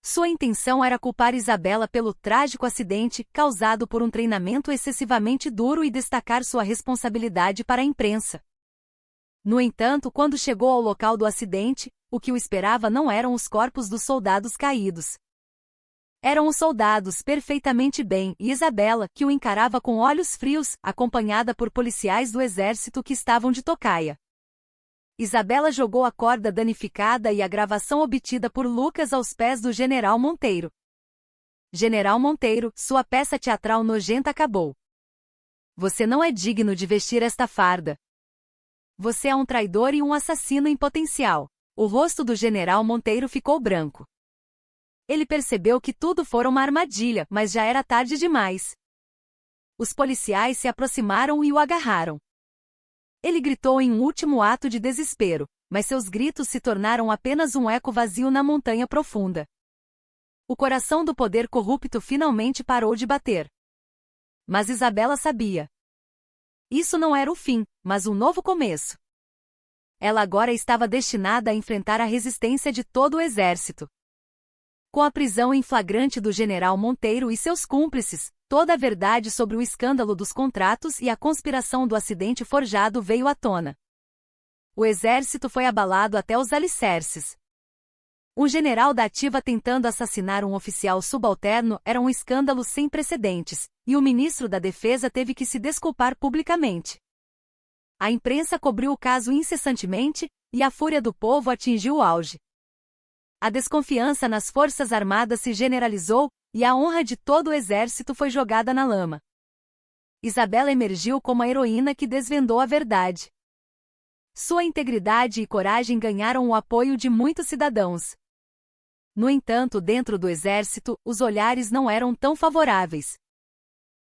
Sua intenção era culpar Isabela pelo trágico acidente causado por um treinamento excessivamente duro e destacar sua responsabilidade para a imprensa. No entanto, quando chegou ao local do acidente, o que o esperava não eram os corpos dos soldados caídos. Eram os soldados perfeitamente bem e Isabela, que o encarava com olhos frios, acompanhada por policiais do exército que estavam de tocaia. Isabela jogou a corda danificada e a gravação obtida por Lucas aos pés do general Monteiro. General Monteiro, sua peça teatral nojenta acabou. Você não é digno de vestir esta farda. Você é um traidor e um assassino em potencial. O rosto do general Monteiro ficou branco. Ele percebeu que tudo fora uma armadilha, mas já era tarde demais. Os policiais se aproximaram e o agarraram. Ele gritou em um último ato de desespero, mas seus gritos se tornaram apenas um eco vazio na montanha profunda. O coração do poder corrupto finalmente parou de bater. Mas Isabela sabia. Isso não era o fim, mas um novo começo. Ela agora estava destinada a enfrentar a resistência de todo o exército. Com a prisão em flagrante do general Monteiro e seus cúmplices, toda a verdade sobre o escândalo dos contratos e a conspiração do acidente forjado veio à tona. O exército foi abalado até os alicerces. Um general da ativa tentando assassinar um oficial subalterno era um escândalo sem precedentes, e o ministro da Defesa teve que se desculpar publicamente. A imprensa cobriu o caso incessantemente, e a fúria do povo atingiu o auge. A desconfiança nas Forças Armadas se generalizou, e a honra de todo o exército foi jogada na lama. Isabela emergiu como a heroína que desvendou a verdade. Sua integridade e coragem ganharam o apoio de muitos cidadãos. No entanto, dentro do exército, os olhares não eram tão favoráveis.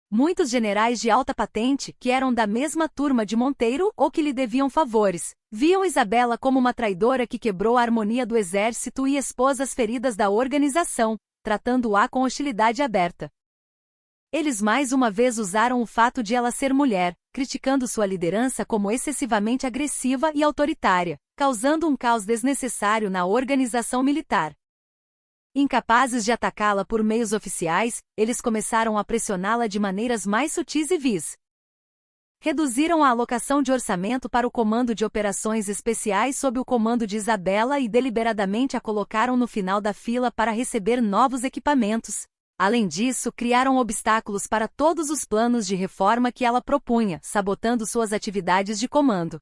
Muitos generais de alta patente, que eram da mesma turma de Monteiro ou que lhe deviam favores, viam Isabela como uma traidora que quebrou a harmonia do exército e expôs as feridas da organização, tratando-a com hostilidade aberta. Eles mais uma vez usaram o fato de ela ser mulher, criticando sua liderança como excessivamente agressiva e autoritária, causando um caos desnecessário na organização militar. Incapazes de atacá-la por meios oficiais, eles começaram a pressioná-la de maneiras mais sutis e vis. Reduziram a alocação de orçamento para o Comando de Operações Especiais sob o comando de Isabela e deliberadamente a colocaram no final da fila para receber novos equipamentos. Além disso, criaram obstáculos para todos os planos de reforma que ela propunha, sabotando suas atividades de comando.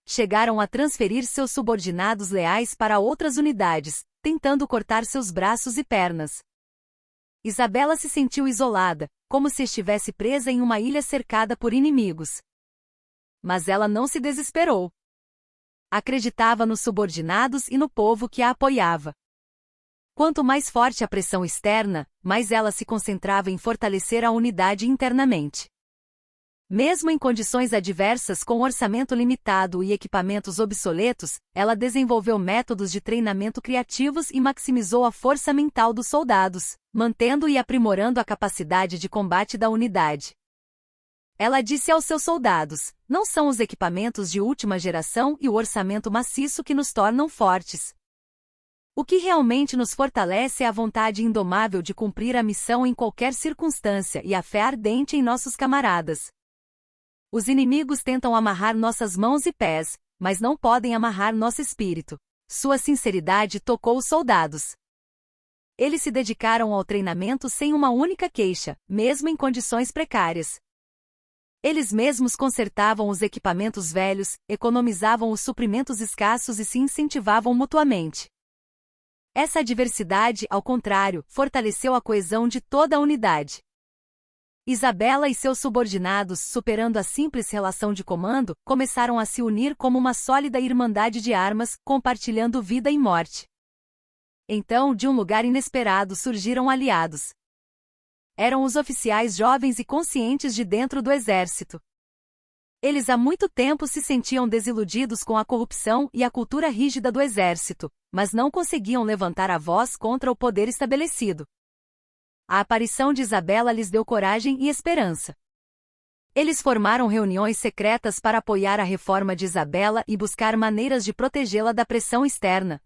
Chegaram a transferir seus subordinados leais para outras unidades, tentando cortar seus braços e pernas. Isabela se sentiu isolada, como se estivesse presa em uma ilha cercada por inimigos. Mas ela não se desesperou. Acreditava nos subordinados e no povo que a apoiava. Quanto mais forte a pressão externa, mais ela se concentrava em fortalecer a unidade internamente. Mesmo em condições adversas com orçamento limitado e equipamentos obsoletos, ela desenvolveu métodos de treinamento criativos e maximizou a força mental dos soldados, mantendo e aprimorando a capacidade de combate da unidade. Ela disse aos seus soldados: não são os equipamentos de última geração e o orçamento maciço que nos tornam fortes. O que realmente nos fortalece é a vontade indomável de cumprir a missão em qualquer circunstância e a fé ardente em nossos camaradas. Os inimigos tentam amarrar nossas mãos e pés, mas não podem amarrar nosso espírito. Sua sinceridade tocou os soldados. Eles se dedicaram ao treinamento sem uma única queixa, mesmo em condições precárias. Eles mesmos consertavam os equipamentos velhos, economizavam os suprimentos escassos e se incentivavam mutuamente. Essa diversidade, ao contrário, fortaleceu a coesão de toda a unidade. Isabela e seus subordinados, superando a simples relação de comando, começaram a se unir como uma sólida irmandade de armas, compartilhando vida e morte. Então, de um lugar inesperado surgiram aliados. Eram os oficiais jovens e conscientes de dentro do exército. Eles há muito tempo se sentiam desiludidos com a corrupção e a cultura rígida do exército, mas não conseguiam levantar a voz contra o poder estabelecido. A aparição de Isabela lhes deu coragem e esperança. Eles formaram reuniões secretas para apoiar a reforma de Isabela e buscar maneiras de protegê-la da pressão externa.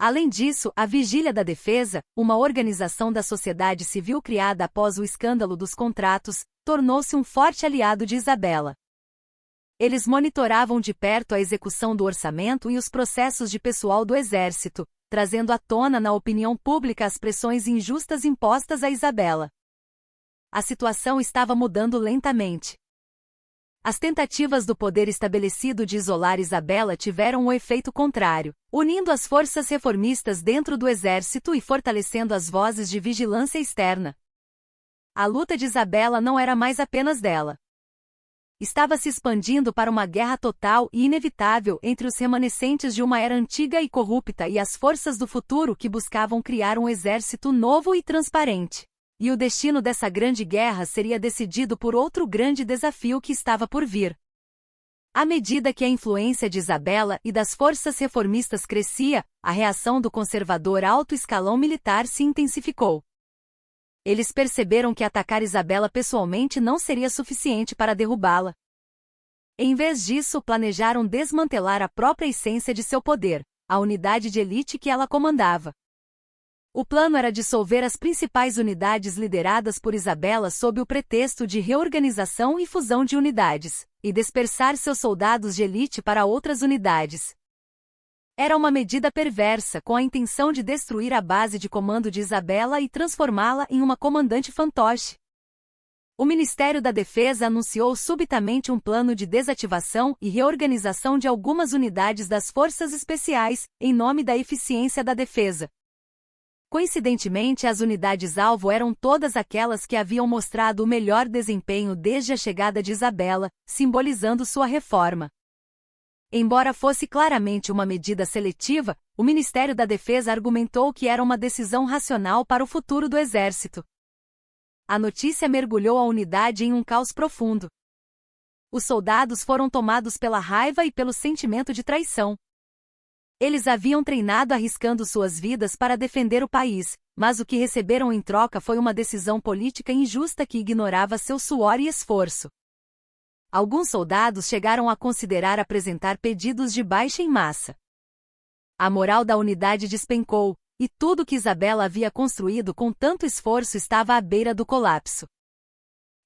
Além disso, a Vigília da Defesa, uma organização da sociedade civil criada após o escândalo dos contratos, tornou-se um forte aliado de Isabela. Eles monitoravam de perto a execução do orçamento e os processos de pessoal do exército, trazendo à tona na opinião pública as pressões injustas impostas a Isabela. A situação estava mudando lentamente. As tentativas do poder estabelecido de isolar Isabela tiveram um efeito contrário, unindo as forças reformistas dentro do exército e fortalecendo as vozes de vigilância externa. A luta de Isabela não era mais apenas dela. Estava se expandindo para uma guerra total e inevitável entre os remanescentes de uma era antiga e corrupta e as forças do futuro que buscavam criar um exército novo e transparente. E o destino dessa grande guerra seria decidido por outro grande desafio que estava por vir. À medida que a influência de Isabela e das forças reformistas crescia, a reação do conservador alto escalão militar se intensificou. Eles perceberam que atacar Isabela pessoalmente não seria suficiente para derrubá-la. Em vez disso, planejaram desmantelar a própria essência de seu poder, a unidade de elite que ela comandava. O plano era dissolver as principais unidades lideradas por Isabela sob o pretexto de reorganização e fusão de unidades, e dispersar seus soldados de elite para outras unidades. Era uma medida perversa com a intenção de destruir a base de comando de Isabela e transformá-la em uma comandante fantoche. O Ministério da Defesa anunciou subitamente um plano de desativação e reorganização de algumas unidades das Forças Especiais, em nome da eficiência da defesa. Coincidentemente, as unidades-alvo eram todas aquelas que haviam mostrado o melhor desempenho desde a chegada de Isabela, simbolizando sua reforma. Embora fosse claramente uma medida seletiva, o Ministério da Defesa argumentou que era uma decisão racional para o futuro do exército. A notícia mergulhou a unidade em um caos profundo. Os soldados foram tomados pela raiva e pelo sentimento de traição. Eles haviam treinado arriscando suas vidas para defender o país, mas o que receberam em troca foi uma decisão política injusta que ignorava seu suor e esforço. Alguns soldados chegaram a considerar apresentar pedidos de baixa em massa. A moral da unidade despencou, e tudo que Isabela havia construído com tanto esforço estava à beira do colapso.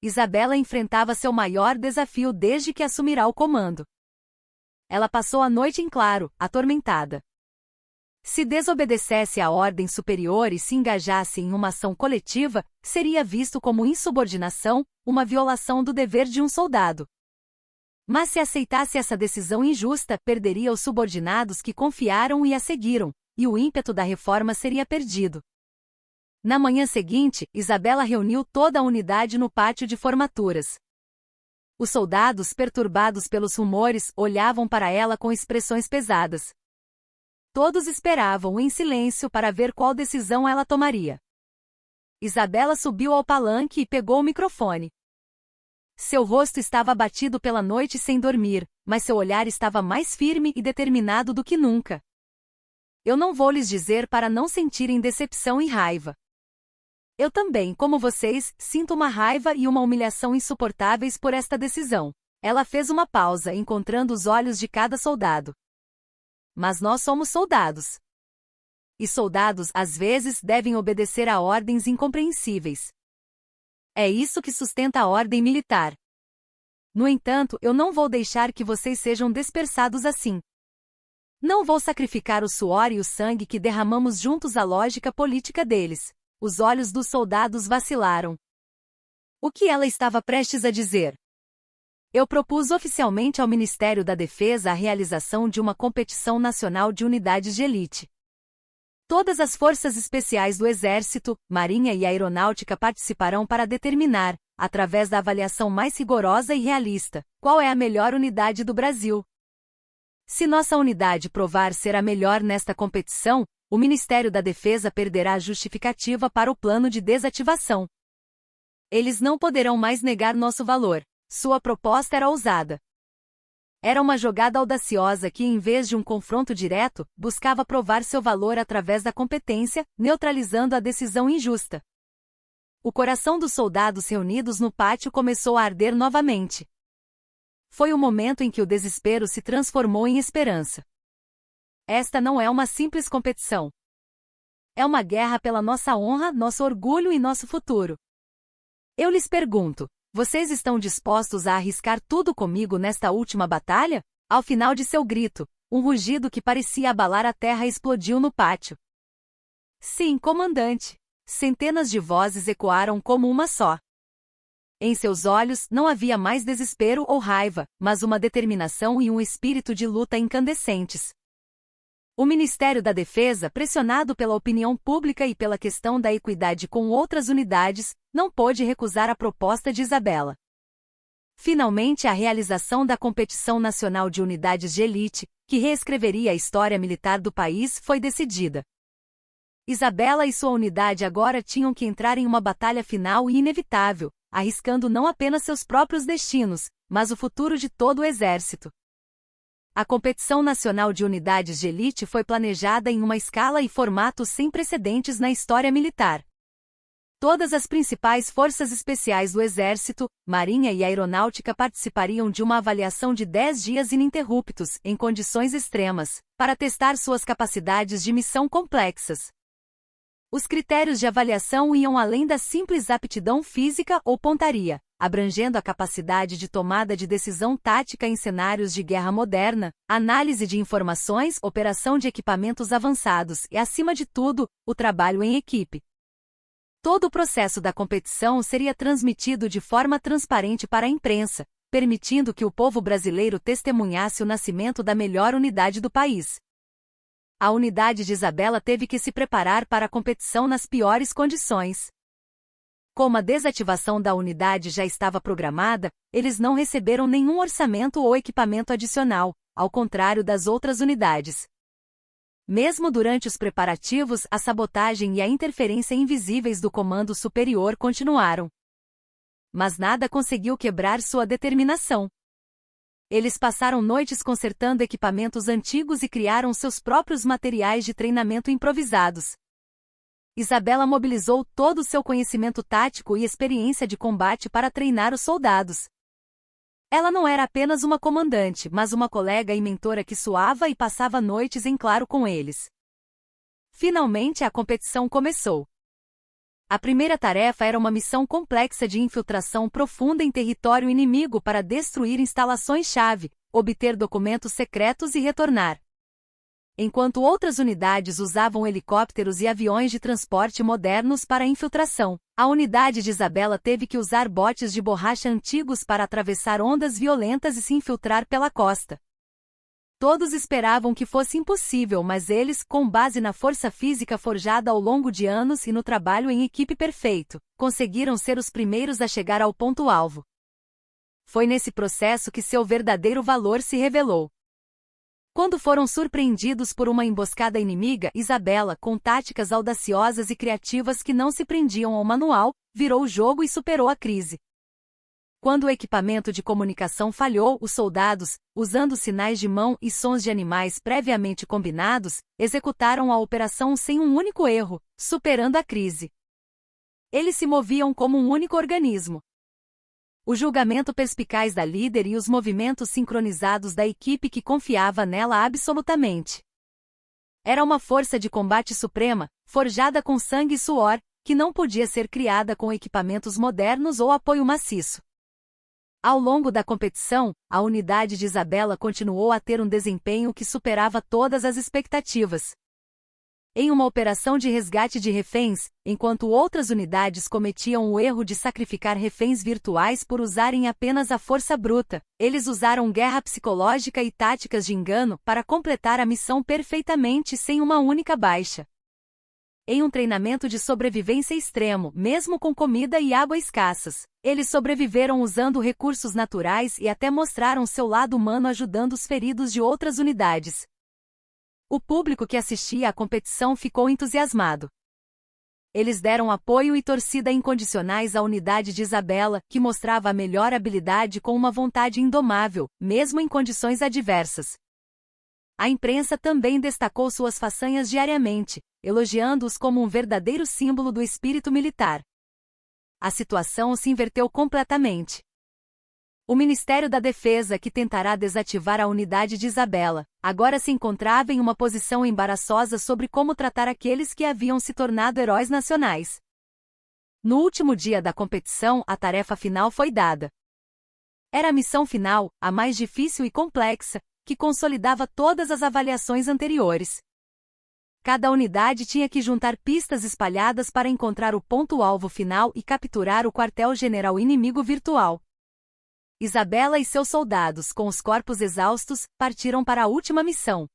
Isabela enfrentava seu maior desafio desde que assumirá o comando. Ela passou a noite em claro, atormentada. Se desobedecesse à ordem superior e se engajasse em uma ação coletiva, seria visto como insubordinação, uma violação do dever de um soldado. Mas se aceitasse essa decisão injusta, perderia os subordinados que confiaram e a seguiram, e o ímpeto da reforma seria perdido. Na manhã seguinte, Isabela reuniu toda a unidade no pátio de formaturas. Os soldados, perturbados pelos rumores, olhavam para ela com expressões pesadas. Todos esperavam em silêncio para ver qual decisão ela tomaria. Isabela subiu ao palanque e pegou o microfone. Seu rosto estava abatido pela noite sem dormir, mas seu olhar estava mais firme e determinado do que nunca. Eu não vou lhes dizer para não sentirem decepção e raiva. Eu também, como vocês, sinto uma raiva e uma humilhação insuportáveis por esta decisão. Ela fez uma pausa, encontrando os olhos de cada soldado. Mas nós somos soldados. E soldados, às vezes, devem obedecer a ordens incompreensíveis. É isso que sustenta a ordem militar. No entanto, eu não vou deixar que vocês sejam dispersados assim. Não vou sacrificar o suor e o sangue que derramamos juntos à lógica política deles. Os olhos dos soldados vacilaram. O que ela estava prestes a dizer? Eu propus oficialmente ao Ministério da Defesa a realização de uma competição nacional de unidades de elite. Todas as forças especiais do Exército, Marinha e Aeronáutica participarão para determinar, através da avaliação mais rigorosa e realista, qual é a melhor unidade do Brasil. Se nossa unidade provar ser a melhor nesta competição, o Ministério da Defesa perderá a justificativa para o plano de desativação. Eles não poderão mais negar nosso valor. Sua proposta era ousada. Era uma jogada audaciosa que, em vez de um confronto direto, buscava provar seu valor através da competência, neutralizando a decisão injusta. O coração dos soldados reunidos no pátio começou a arder novamente. Foi o momento em que o desespero se transformou em esperança. Esta não é uma simples competição. É uma guerra pela nossa honra, nosso orgulho e nosso futuro. Eu lhes pergunto, vocês estão dispostos a arriscar tudo comigo nesta última batalha? Ao final de seu grito, um rugido que parecia abalar a terra explodiu no pátio. Sim, comandante. Centenas de vozes ecoaram como uma só. Em seus olhos não havia mais desespero ou raiva, mas uma determinação e um espírito de luta incandescentes. O Ministério da Defesa, pressionado pela opinião pública e pela questão da equidade com outras unidades, não pôde recusar a proposta de Isabela. Finalmente, a realização da Competição Nacional de Unidades de Elite, que reescreveria a história militar do país, foi decidida. Isabela e sua unidade agora tinham que entrar em uma batalha final e inevitável, arriscando não apenas seus próprios destinos, mas o futuro de todo o Exército. A Competição Nacional de Unidades de Elite foi planejada em uma escala e formato sem precedentes na história militar. Todas as principais forças especiais do Exército, Marinha e Aeronáutica participariam de uma avaliação de 10 dias ininterruptos, em condições extremas, para testar suas capacidades de missão complexas. Os critérios de avaliação iam além da simples aptidão física ou pontaria, abrangendo a capacidade de tomada de decisão tática em cenários de guerra moderna, análise de informações, operação de equipamentos avançados e, acima de tudo, o trabalho em equipe. Todo o processo da competição seria transmitido de forma transparente para a imprensa, permitindo que o povo brasileiro testemunhasse o nascimento da melhor unidade do país. A unidade de Isabela teve que se preparar para a competição nas piores condições. Como a desativação da unidade já estava programada, eles não receberam nenhum orçamento ou equipamento adicional, ao contrário das outras unidades. Mesmo durante os preparativos, a sabotagem e a interferência invisíveis do comando superior continuaram. Mas nada conseguiu quebrar sua determinação. Eles passaram noites consertando equipamentos antigos e criaram seus próprios materiais de treinamento improvisados. Isabela mobilizou todo o seu conhecimento tático e experiência de combate para treinar os soldados. Ela não era apenas uma comandante, mas uma colega e mentora que suava e passava noites em claro com eles. Finalmente a competição começou. A primeira tarefa era uma missão complexa de infiltração profunda em território inimigo para destruir instalações-chave, obter documentos secretos e retornar. Enquanto outras unidades usavam helicópteros e aviões de transporte modernos para a infiltração, a unidade de Isabela teve que usar botes de borracha antigos para atravessar ondas violentas e se infiltrar pela costa. Todos esperavam que fosse impossível, mas eles, com base na força física forjada ao longo de anos e no trabalho em equipe perfeito, conseguiram ser os primeiros a chegar ao ponto-alvo. Foi nesse processo que seu verdadeiro valor se revelou. Quando foram surpreendidos por uma emboscada inimiga, Isabela, com táticas audaciosas e criativas que não se prendiam ao manual, virou o jogo e superou a crise. Quando o equipamento de comunicação falhou, os soldados, usando sinais de mão e sons de animais previamente combinados, executaram a operação sem um único erro, superando a crise. Eles se moviam como um único organismo. O julgamento perspicaz da líder e os movimentos sincronizados da equipe que confiava nela absolutamente. Era uma força de combate suprema, forjada com sangue e suor, que não podia ser criada com equipamentos modernos ou apoio maciço. Ao longo da competição, a unidade de Isabela continuou a ter um desempenho que superava todas as expectativas. em uma operação de resgate de reféns, enquanto outras unidades cometiam o erro de sacrificar reféns virtuais por usarem apenas a força bruta, eles usaram guerra psicológica e táticas de engano para completar a missão perfeitamente sem uma única baixa. Em um treinamento de sobrevivência extremo, mesmo com comida e água escassas, eles sobreviveram usando recursos naturais e até mostraram seu lado humano ajudando os feridos de outras unidades. O público que assistia à competição ficou entusiasmado. Eles deram apoio e torcida incondicionais à unidade de Isabela, que mostrava a melhor habilidade com uma vontade indomável, mesmo em condições adversas. A imprensa também destacou suas façanhas diariamente, elogiando-os como um verdadeiro símbolo do espírito militar. A situação se inverteu completamente. O Ministério da Defesa, que tentará desativar a unidade de Isabela, agora se encontrava em uma posição embaraçosa sobre como tratar aqueles que haviam se tornado heróis nacionais. No último dia da competição, a tarefa final foi dada. Era a missão final, a mais difícil e complexa, que consolidava todas as avaliações anteriores. Cada unidade tinha que juntar pistas espalhadas para encontrar o ponto-alvo final e capturar o quartel-general inimigo virtual. Isabela e seus soldados, com os corpos exaustos, partiram para a última missão.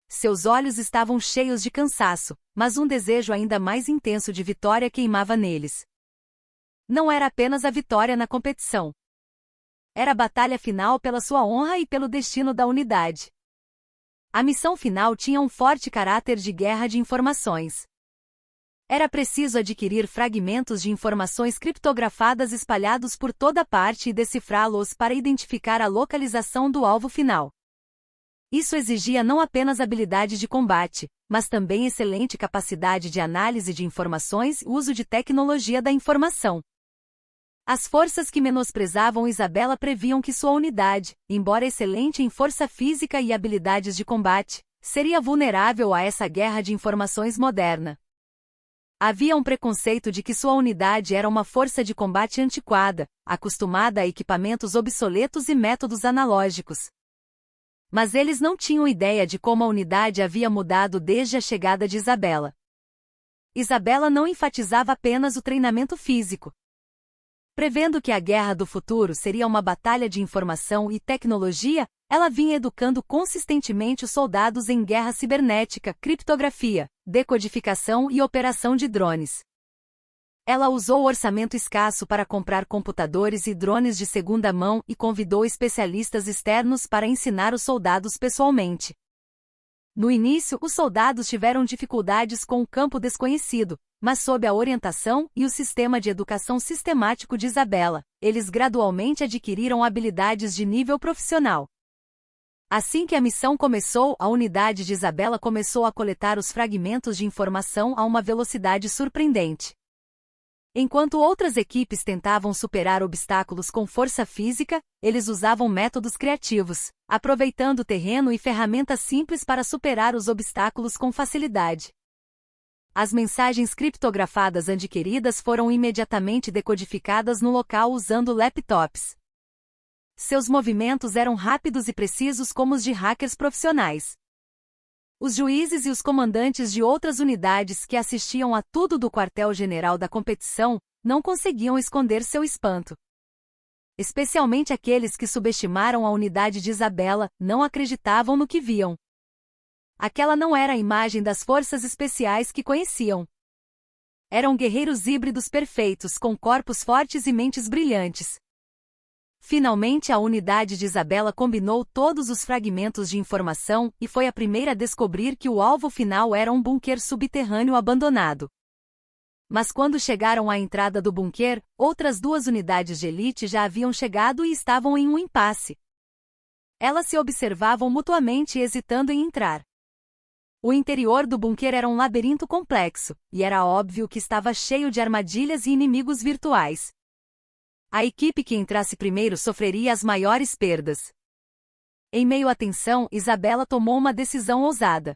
Seus olhos estavam cheios de cansaço, mas um desejo ainda mais intenso de vitória queimava neles. Não era apenas a vitória na competição. Era a batalha final pela sua honra e pelo destino da unidade. A missão final tinha um forte caráter de guerra de informações. Era preciso adquirir fragmentos de informações criptografadas espalhados por toda parte e decifrá-los para identificar a localização do alvo final. Isso exigia não apenas habilidade de combate, mas também excelente capacidade de análise de informações e uso de tecnologia da informação. As forças que menosprezavam Isabela previam que sua unidade, embora excelente em força física e habilidades de combate, seria vulnerável a essa guerra de informações moderna. Havia um preconceito de que sua unidade era uma força de combate antiquada, acostumada a equipamentos obsoletos e métodos analógicos. Mas eles não tinham ideia de como a unidade havia mudado desde a chegada de Isabela. Isabela não enfatizava apenas o treinamento físico. Prevendo que a guerra do futuro seria uma batalha de informação e tecnologia, ela vinha educando consistentemente os soldados em guerra cibernética, criptografia, decodificação e operação de drones. Ela usou o orçamento escasso para comprar computadores e drones de segunda mão e convidou especialistas externos para ensinar os soldados pessoalmente. No início, os soldados tiveram dificuldades com o campo desconhecido, mas sob a orientação e o sistema de educação sistemático de Isabela, eles gradualmente adquiriram habilidades de nível profissional. Assim que a missão começou, a unidade de Isabela começou a coletar os fragmentos de informação a uma velocidade surpreendente. Enquanto outras equipes tentavam superar obstáculos com força física, eles usavam métodos criativos, aproveitando terreno e ferramentas simples para superar os obstáculos com facilidade. As mensagens criptografadas adquiridas foram imediatamente decodificadas no local usando laptops. Seus movimentos eram rápidos e precisos como os de hackers profissionais. Os juízes e os comandantes de outras unidades que assistiam a tudo do quartel-general da competição não conseguiam esconder seu espanto. Especialmente aqueles que subestimaram a unidade de Isabela, não acreditavam no que viam. Aquela não era a imagem das forças especiais que conheciam. Eram guerreiros híbridos perfeitos com corpos fortes e mentes brilhantes. Finalmente a unidade de Isabela combinou todos os fragmentos de informação e foi a primeira a descobrir que o alvo final era um bunker subterrâneo abandonado. Mas quando chegaram à entrada do bunker, outras duas unidades de elite já haviam chegado e estavam em um impasse. Elas se observavam mutuamente hesitando em entrar. O interior do bunker era um labirinto complexo, e era óbvio que estava cheio de armadilhas e inimigos virtuais. A equipe que entrasse primeiro sofreria as maiores perdas. Em meio à tensão, Isabela tomou uma decisão ousada.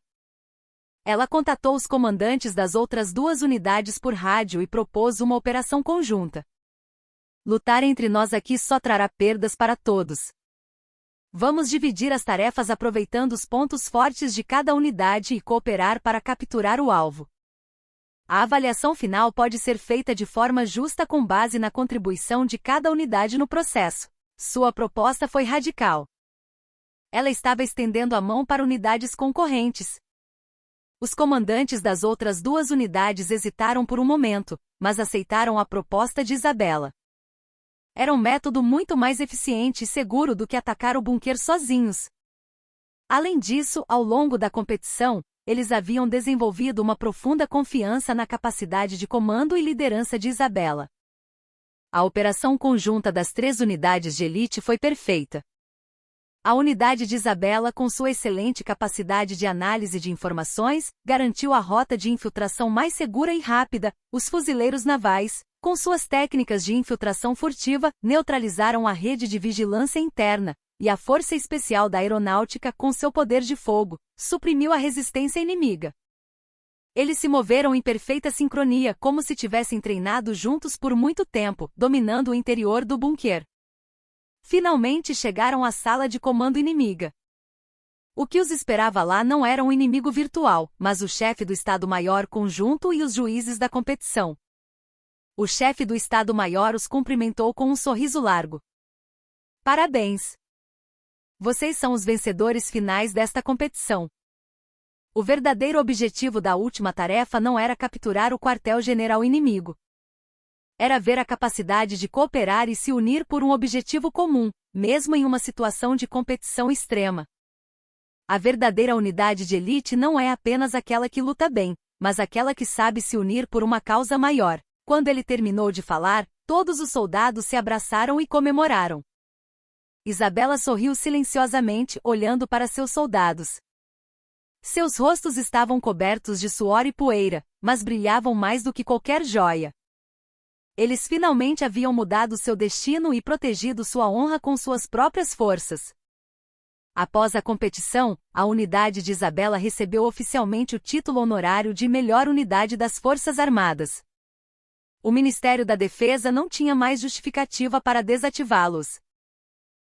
Ela contatou os comandantes das outras duas unidades por rádio e propôs uma operação conjunta. Lutar entre nós aqui só trará perdas para todos. Vamos dividir as tarefas aproveitando os pontos fortes de cada unidade e cooperar para capturar o alvo. A avaliação final pode ser feita de forma justa com base na contribuição de cada unidade no processo. Sua proposta foi radical. Ela estava estendendo a mão para unidades concorrentes. Os comandantes das outras duas unidades hesitaram por um momento, mas aceitaram a proposta de Isabela. Era um método muito mais eficiente e seguro do que atacar o bunker sozinhos. Além disso, ao longo da competição, eles haviam desenvolvido uma profunda confiança na capacidade de comando e liderança de Isabela. A operação conjunta das 3 unidades de elite foi perfeita. A unidade de Isabela, com sua excelente capacidade de análise de informações, garantiu a rota de infiltração mais segura e rápida. Os fuzileiros navais, com suas técnicas de infiltração furtiva, neutralizaram a rede de vigilância interna, e a Força Especial da Aeronáutica, com seu poder de fogo, suprimiu a resistência inimiga. Eles se moveram em perfeita sincronia, como se tivessem treinado juntos por muito tempo, dominando o interior do bunker. Finalmente chegaram à sala de comando inimiga. O que os esperava lá não era um inimigo virtual, mas o chefe do Estado-Maior Conjunto e os juízes da competição. O chefe do Estado-Maior os cumprimentou com um sorriso largo. Parabéns! Vocês são os vencedores finais desta competição. O verdadeiro objetivo da última tarefa não era capturar o quartel-general inimigo. Era ver a capacidade de cooperar e se unir por um objetivo comum, mesmo em uma situação de competição extrema. A verdadeira unidade de elite não é apenas aquela que luta bem, mas aquela que sabe se unir por uma causa maior. Quando ele terminou de falar, todos os soldados se abraçaram e comemoraram. Isabela sorriu silenciosamente, olhando para seus soldados. Seus rostos estavam cobertos de suor e poeira, mas brilhavam mais do que qualquer joia. Eles finalmente haviam mudado seu destino e protegido sua honra com suas próprias forças. Após a competição, a unidade de Isabela recebeu oficialmente o título honorário de melhor unidade das Forças Armadas. O Ministério da Defesa não tinha mais justificativa para desativá-los.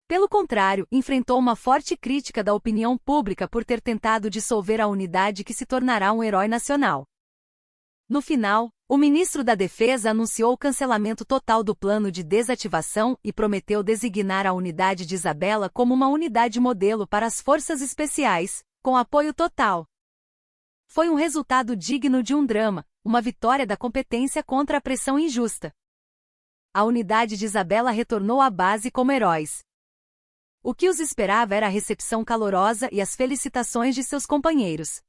Pelo contrário, enfrentou uma forte crítica da opinião pública por ter tentado dissolver a unidade que se tornará um herói nacional. No final, o ministro da Defesa anunciou o cancelamento total do plano de desativação e prometeu designar a unidade de Isabela como uma unidade modelo para as forças especiais, com apoio total. Foi um resultado digno de um drama, uma vitória da competência contra a pressão injusta. A unidade de Isabela retornou à base como heróis. O que os esperava era a recepção calorosa e as felicitações de seus companheiros.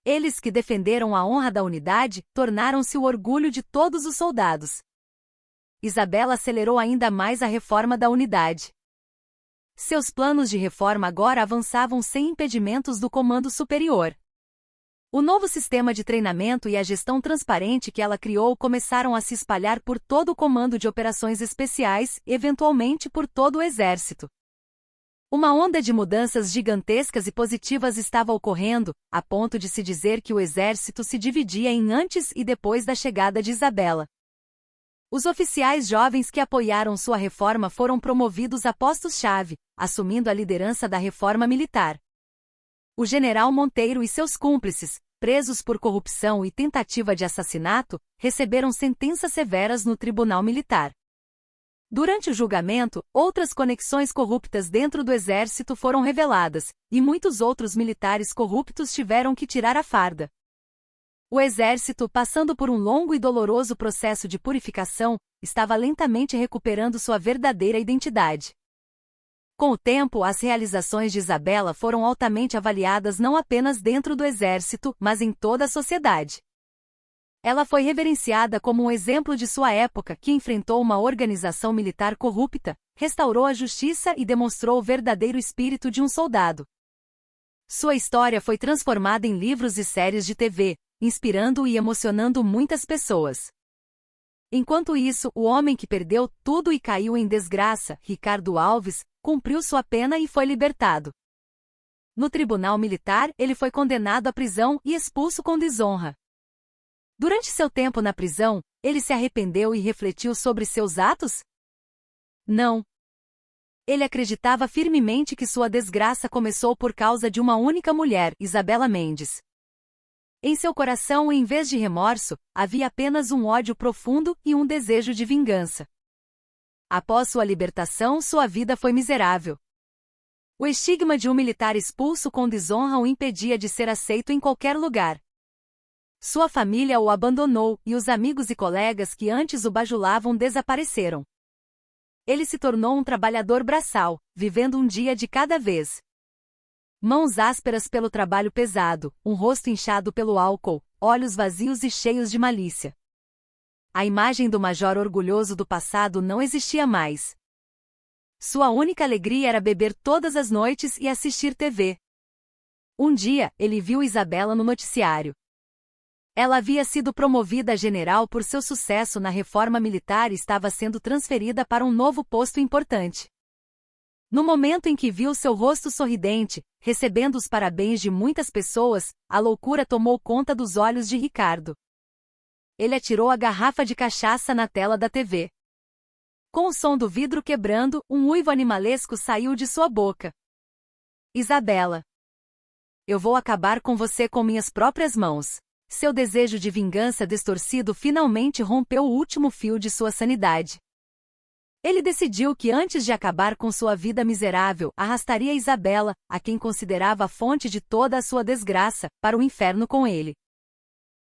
Eles que defenderam a honra da unidade, tornaram-se o orgulho de todos os soldados. Isabela acelerou ainda mais a reforma da unidade. Seus planos de reforma agora avançavam sem impedimentos do comando superior. O novo sistema de treinamento e a gestão transparente que ela criou começaram a se espalhar por todo o comando de operações especiais e, eventualmente, por todo o exército. Uma onda de mudanças gigantescas e positivas estava ocorrendo, a ponto de se dizer que o exército se dividia em antes e depois da chegada de Isabela. Os oficiais jovens que apoiaram sua reforma foram promovidos a postos-chave, assumindo a liderança da reforma militar. O general Monteiro e seus cúmplices, presos por corrupção e tentativa de assassinato, receberam sentenças severas no tribunal militar. Durante o julgamento, outras conexões corruptas dentro do exército foram reveladas, e muitos outros militares corruptos tiveram que tirar a farda. O exército, passando por um longo e doloroso processo de purificação, estava lentamente recuperando sua verdadeira identidade. Com o tempo, as realizações de Isabela foram altamente avaliadas não apenas dentro do exército, mas em toda a sociedade. Ela foi reverenciada como um exemplo de sua época que enfrentou uma organização militar corrupta, restaurou a justiça e demonstrou o verdadeiro espírito de um soldado. Sua história foi transformada em livros e séries de TV, inspirando e emocionando muitas pessoas. Enquanto isso, o homem que perdeu tudo e caiu em desgraça, Ricardo Alves, cumpriu sua pena e foi libertado. No tribunal militar, ele foi condenado à prisão e expulso com desonra. Durante seu tempo na prisão, ele se arrependeu e refletiu sobre seus atos? Não. Ele acreditava firmemente que sua desgraça começou por causa de uma única mulher, Isabela Mendes. Em seu coração, em vez de remorso, havia apenas um ódio profundo e um desejo de vingança. Após sua libertação, sua vida foi miserável. O estigma de um militar expulso com desonra o impedia de ser aceito em qualquer lugar. Sua família o abandonou e os amigos e colegas que antes o bajulavam desapareceram. Ele se tornou um trabalhador braçal, vivendo um dia de cada vez. Mãos ásperas pelo trabalho pesado, um rosto inchado pelo álcool, olhos vazios e cheios de malícia. A imagem do major orgulhoso do passado não existia mais. Sua única alegria era beber todas as noites e assistir TV. Um dia, ele viu Isabela no noticiário. Ela havia sido promovida a general por seu sucesso na reforma militar e estava sendo transferida para um novo posto importante. No momento em que viu seu rosto sorridente, recebendo os parabéns de muitas pessoas, a loucura tomou conta dos olhos de Ricardo. Ele atirou a garrafa de cachaça na tela da TV. Com o som do vidro quebrando, um uivo animalesco saiu de sua boca. Isabela. Eu vou acabar com você com minhas próprias mãos. Seu desejo de vingança distorcido finalmente rompeu o último fio de sua sanidade. Ele decidiu que antes de acabar com sua vida miserável, arrastaria Isabela, a quem considerava a fonte de toda a sua desgraça, para o inferno com ele.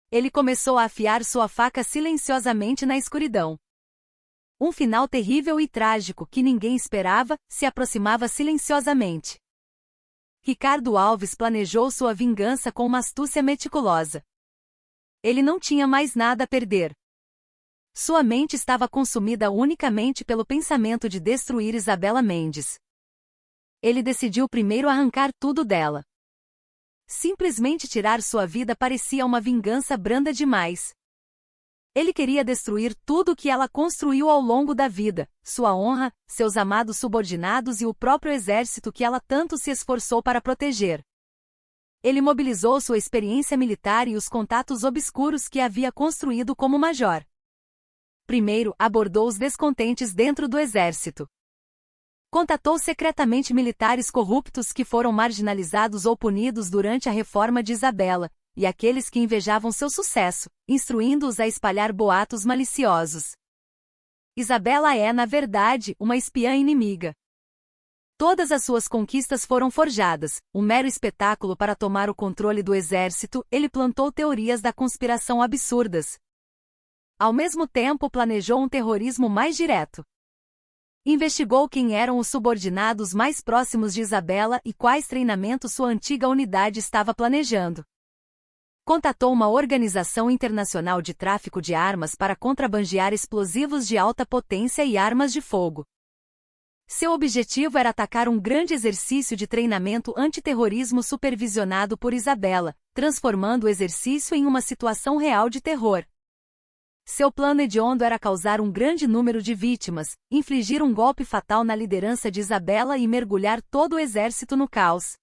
Ele começou a afiar sua faca silenciosamente na escuridão. Um final terrível e trágico que ninguém esperava se aproximava silenciosamente. Ricardo Alves planejou sua vingança com uma astúcia meticulosa. Ele não tinha mais nada a perder. Sua mente estava consumida unicamente pelo pensamento de destruir Isabela Mendes. Ele decidiu primeiro arrancar tudo dela. Simplesmente tirar sua vida parecia uma vingança branda demais. Ele queria destruir tudo o que ela construiu ao longo da vida, sua honra, seus amados subordinados e o próprio exército que ela tanto se esforçou para proteger. Ele mobilizou sua experiência militar e os contatos obscuros que havia construído como major. Primeiro, abordou os descontentes dentro do exército. Contatou secretamente militares corruptos que foram marginalizados ou punidos durante a reforma de Isabela, e aqueles que invejavam seu sucesso, instruindo-os a espalhar boatos maliciosos. Isabela é, na verdade, uma espiã inimiga. Todas as suas conquistas foram forjadas, um mero espetáculo para tomar o controle do exército. Ele plantou teorias da conspiração absurdas. Ao mesmo tempo, planejou um terrorismo mais direto. Investigou quem eram os subordinados mais próximos de Isabela e quais treinamentos sua antiga unidade estava planejando. Contatou uma organização internacional de tráfico de armas para contrabandear explosivos de alta potência e armas de fogo. Seu objetivo era atacar um grande exercício de treinamento antiterrorismo supervisionado por Isabela, transformando o exercício em uma situação real de terror. Seu plano hediondo era causar um grande número de vítimas, infligir um golpe fatal na liderança de Isabela e mergulhar todo o exército no caos.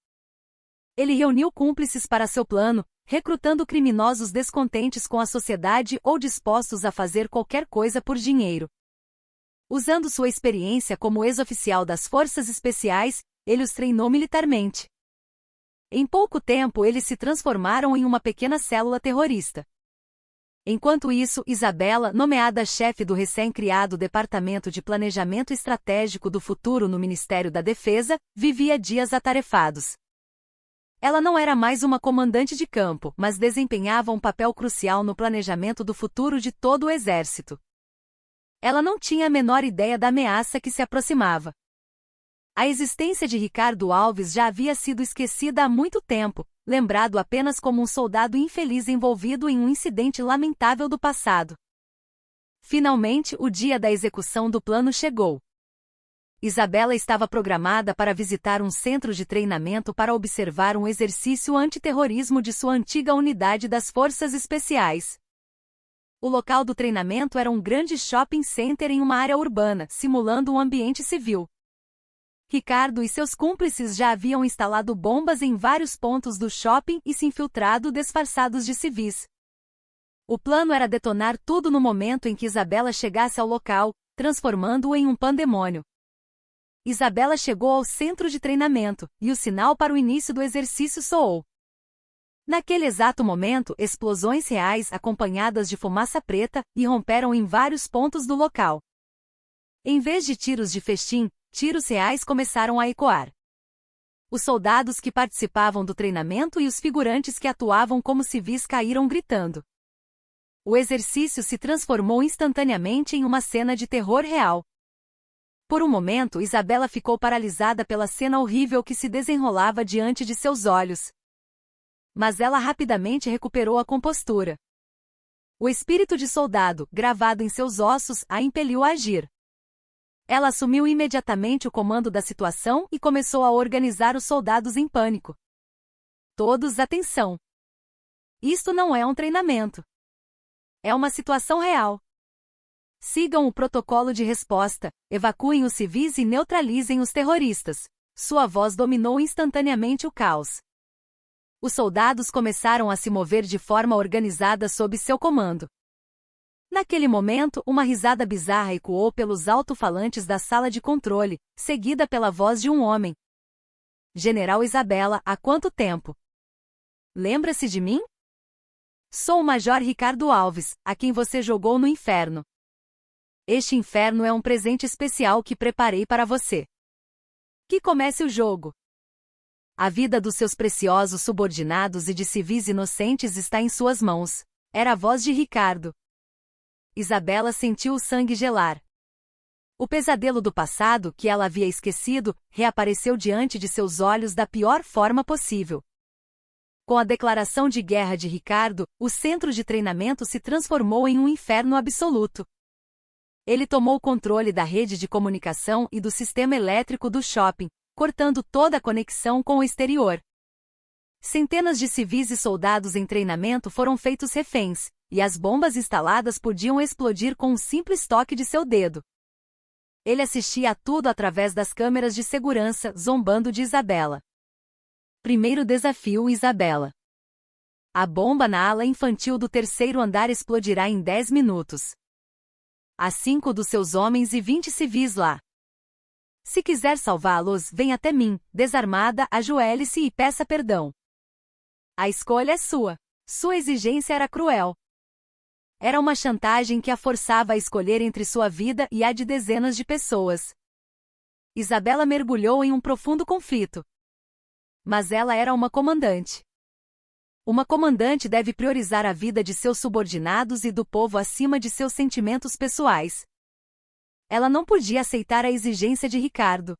Ele reuniu cúmplices para seu plano, recrutando criminosos descontentes com a sociedade ou dispostos a fazer qualquer coisa por dinheiro. Usando sua experiência como ex-oficial das Forças Especiais, ele os treinou militarmente. Em pouco tempo eles se transformaram em uma pequena célula terrorista. Enquanto isso, Isabela, nomeada chefe do recém-criado Departamento de Planejamento Estratégico do Futuro no Ministério da Defesa, vivia dias atarefados. Ela não era mais uma comandante de campo, mas desempenhava um papel crucial no planejamento do futuro de todo o exército. Ela não tinha a menor ideia da ameaça que se aproximava. A existência de Ricardo Alves já havia sido esquecida há muito tempo, lembrado apenas como um soldado infeliz envolvido em um incidente lamentável do passado. Finalmente, o dia da execução do plano chegou. Isabela estava programada para visitar um centro de treinamento para observar um exercício antiterrorismo de sua antiga unidade das Forças Especiais. O local do treinamento era um grande shopping center em uma área urbana, simulando um ambiente civil. Ricardo e seus cúmplices já haviam instalado bombas em vários pontos do shopping e se infiltrado disfarçados de civis. O plano era detonar tudo no momento em que Isabela chegasse ao local, transformando-o em um pandemônio. Isabela chegou ao centro de treinamento, e o sinal para o início do exercício soou. Naquele exato momento, explosões reais acompanhadas de fumaça preta irromperam em vários pontos do local. Em vez de tiros de festim, tiros reais começaram a ecoar. Os soldados que participavam do treinamento e os figurantes que atuavam como civis caíram gritando. O exercício se transformou instantaneamente em uma cena de terror real. Por um momento, Isabela ficou paralisada pela cena horrível que se desenrolava diante de seus olhos. Mas ela rapidamente recuperou a compostura. O espírito de soldado, gravado em seus ossos, a impeliu a agir. Ela assumiu imediatamente o comando da situação e começou a organizar os soldados em pânico. Todos atenção! Isto não é um treinamento. É uma situação real. Sigam o protocolo de resposta, evacuem os civis e neutralizem os terroristas. Sua voz dominou instantaneamente o caos. Os soldados começaram a se mover de forma organizada sob seu comando. Naquele momento, uma risada bizarra ecoou pelos alto-falantes da sala de controle, seguida pela voz de um homem. General Isabela, há quanto tempo? Lembra-se de mim? Sou o Major Ricardo Alves, a quem você jogou no inferno. Este inferno é um presente especial que preparei para você. Que comece o jogo. A vida dos seus preciosos subordinados e de civis inocentes está em suas mãos. Era a voz de Ricardo. Isabela sentiu o sangue gelar. O pesadelo do passado, que ela havia esquecido, reapareceu diante de seus olhos da pior forma possível. Com a declaração de guerra de Ricardo, o centro de treinamento se transformou em um inferno absoluto. Ele tomou o controle da rede de comunicação e do sistema elétrico do shopping, cortando toda a conexão com o exterior. Centenas de civis e soldados em treinamento foram feitos reféns, e as bombas instaladas podiam explodir com um simples toque de seu dedo. Ele assistia a tudo através das câmeras de segurança, zombando de Isabela. Primeiro desafio: Isabela. A bomba na ala infantil do terceiro andar explodirá em 10 minutos. Há 5 dos seus homens e 20 civis lá. Se quiser salvá-los, venha até mim, desarmada, ajoelhe-se e peça perdão. A escolha é sua. Sua exigência era cruel. Era uma chantagem que a forçava a escolher entre sua vida e a de dezenas de pessoas. Isabela mergulhou em um profundo conflito. Mas ela era uma comandante. Uma comandante deve priorizar a vida de seus subordinados e do povo acima de seus sentimentos pessoais. Ela não podia aceitar a exigência de Ricardo.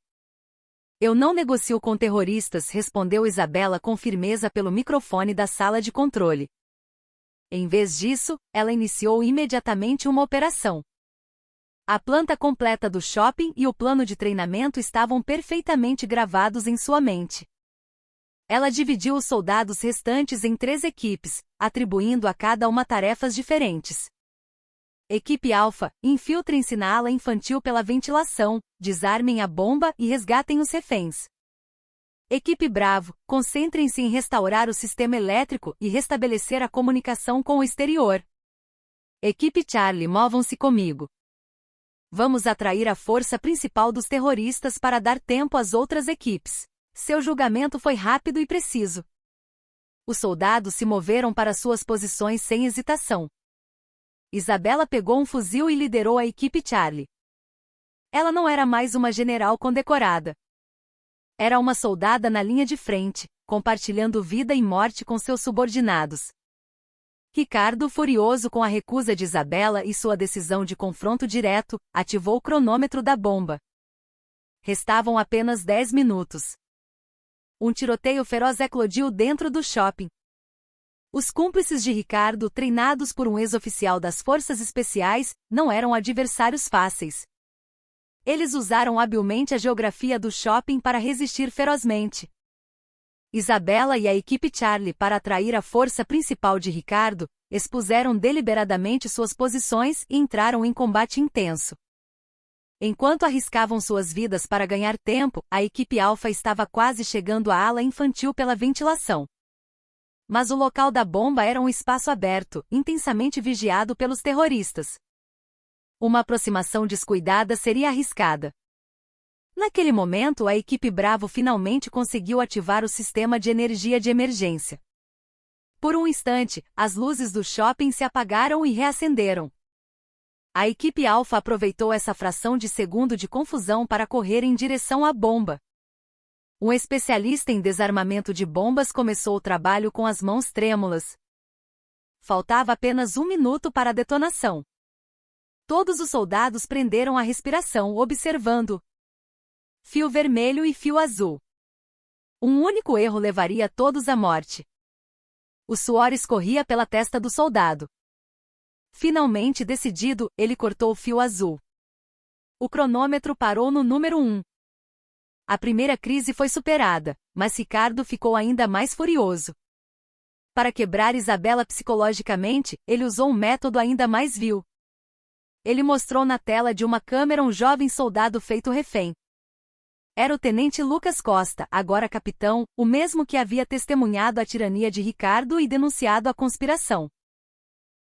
Eu não negocio com terroristas, respondeu Isabela com firmeza pelo microfone da sala de controle. Em vez disso, ela iniciou imediatamente uma operação. A planta completa do shopping e o plano de treinamento estavam perfeitamente gravados em sua mente. Ela dividiu os soldados restantes em 3 equipes, atribuindo a cada uma tarefas diferentes. Equipe Alfa, infiltrem-se na ala infantil pela ventilação, desarmem a bomba e resgatem os reféns. Equipe Bravo, concentrem-se em restaurar o sistema elétrico e restabelecer a comunicação com o exterior. Equipe Charlie, movam-se comigo. Vamos atrair a força principal dos terroristas para dar tempo às outras equipes. Seu julgamento foi rápido e preciso. Os soldados se moveram para suas posições sem hesitação. Isabela pegou um fuzil e liderou a equipe Charlie. Ela não era mais uma general condecorada. Era uma soldada na linha de frente, compartilhando vida e morte com seus subordinados. Ricardo, furioso com a recusa de Isabela e sua decisão de confronto direto, ativou o cronômetro da bomba. Restavam apenas 10 minutos. Um tiroteio feroz eclodiu dentro do shopping. Os cúmplices de Ricardo, treinados por um ex-oficial das Forças Especiais, não eram adversários fáceis. Eles usaram habilmente a geografia do shopping para resistir ferozmente. Isabela e a equipe Charlie, para atrair a força principal de Ricardo, expuseram deliberadamente suas posições e entraram em combate intenso. Enquanto arriscavam suas vidas para ganhar tempo, a equipe Alfa estava quase chegando à ala infantil pela ventilação. Mas o local da bomba era um espaço aberto, intensamente vigiado pelos terroristas. Uma aproximação descuidada seria arriscada. Naquele momento, a equipe Bravo finalmente conseguiu ativar o sistema de energia de emergência. Por um instante, as luzes do shopping se apagaram e reacenderam. A equipe Alpha aproveitou essa fração de segundo de confusão para correr em direção à bomba. Um especialista em desarmamento de bombas começou o trabalho com as mãos trêmulas. Faltava apenas 1 minuto para a detonação. Todos os soldados prenderam a respiração, observando fio vermelho e fio azul. Um único erro levaria todos à morte. O suor escorria pela testa do soldado. Finalmente decidido, ele cortou o fio azul. O cronômetro parou no número 1. A primeira crise foi superada, mas Ricardo ficou ainda mais furioso. Para quebrar Isabela psicologicamente, ele usou um método ainda mais vil. Ele mostrou na tela de uma câmera um jovem soldado feito refém. Era o tenente Lucas Costa, agora capitão, o mesmo que havia testemunhado a tirania de Ricardo e denunciado a conspiração.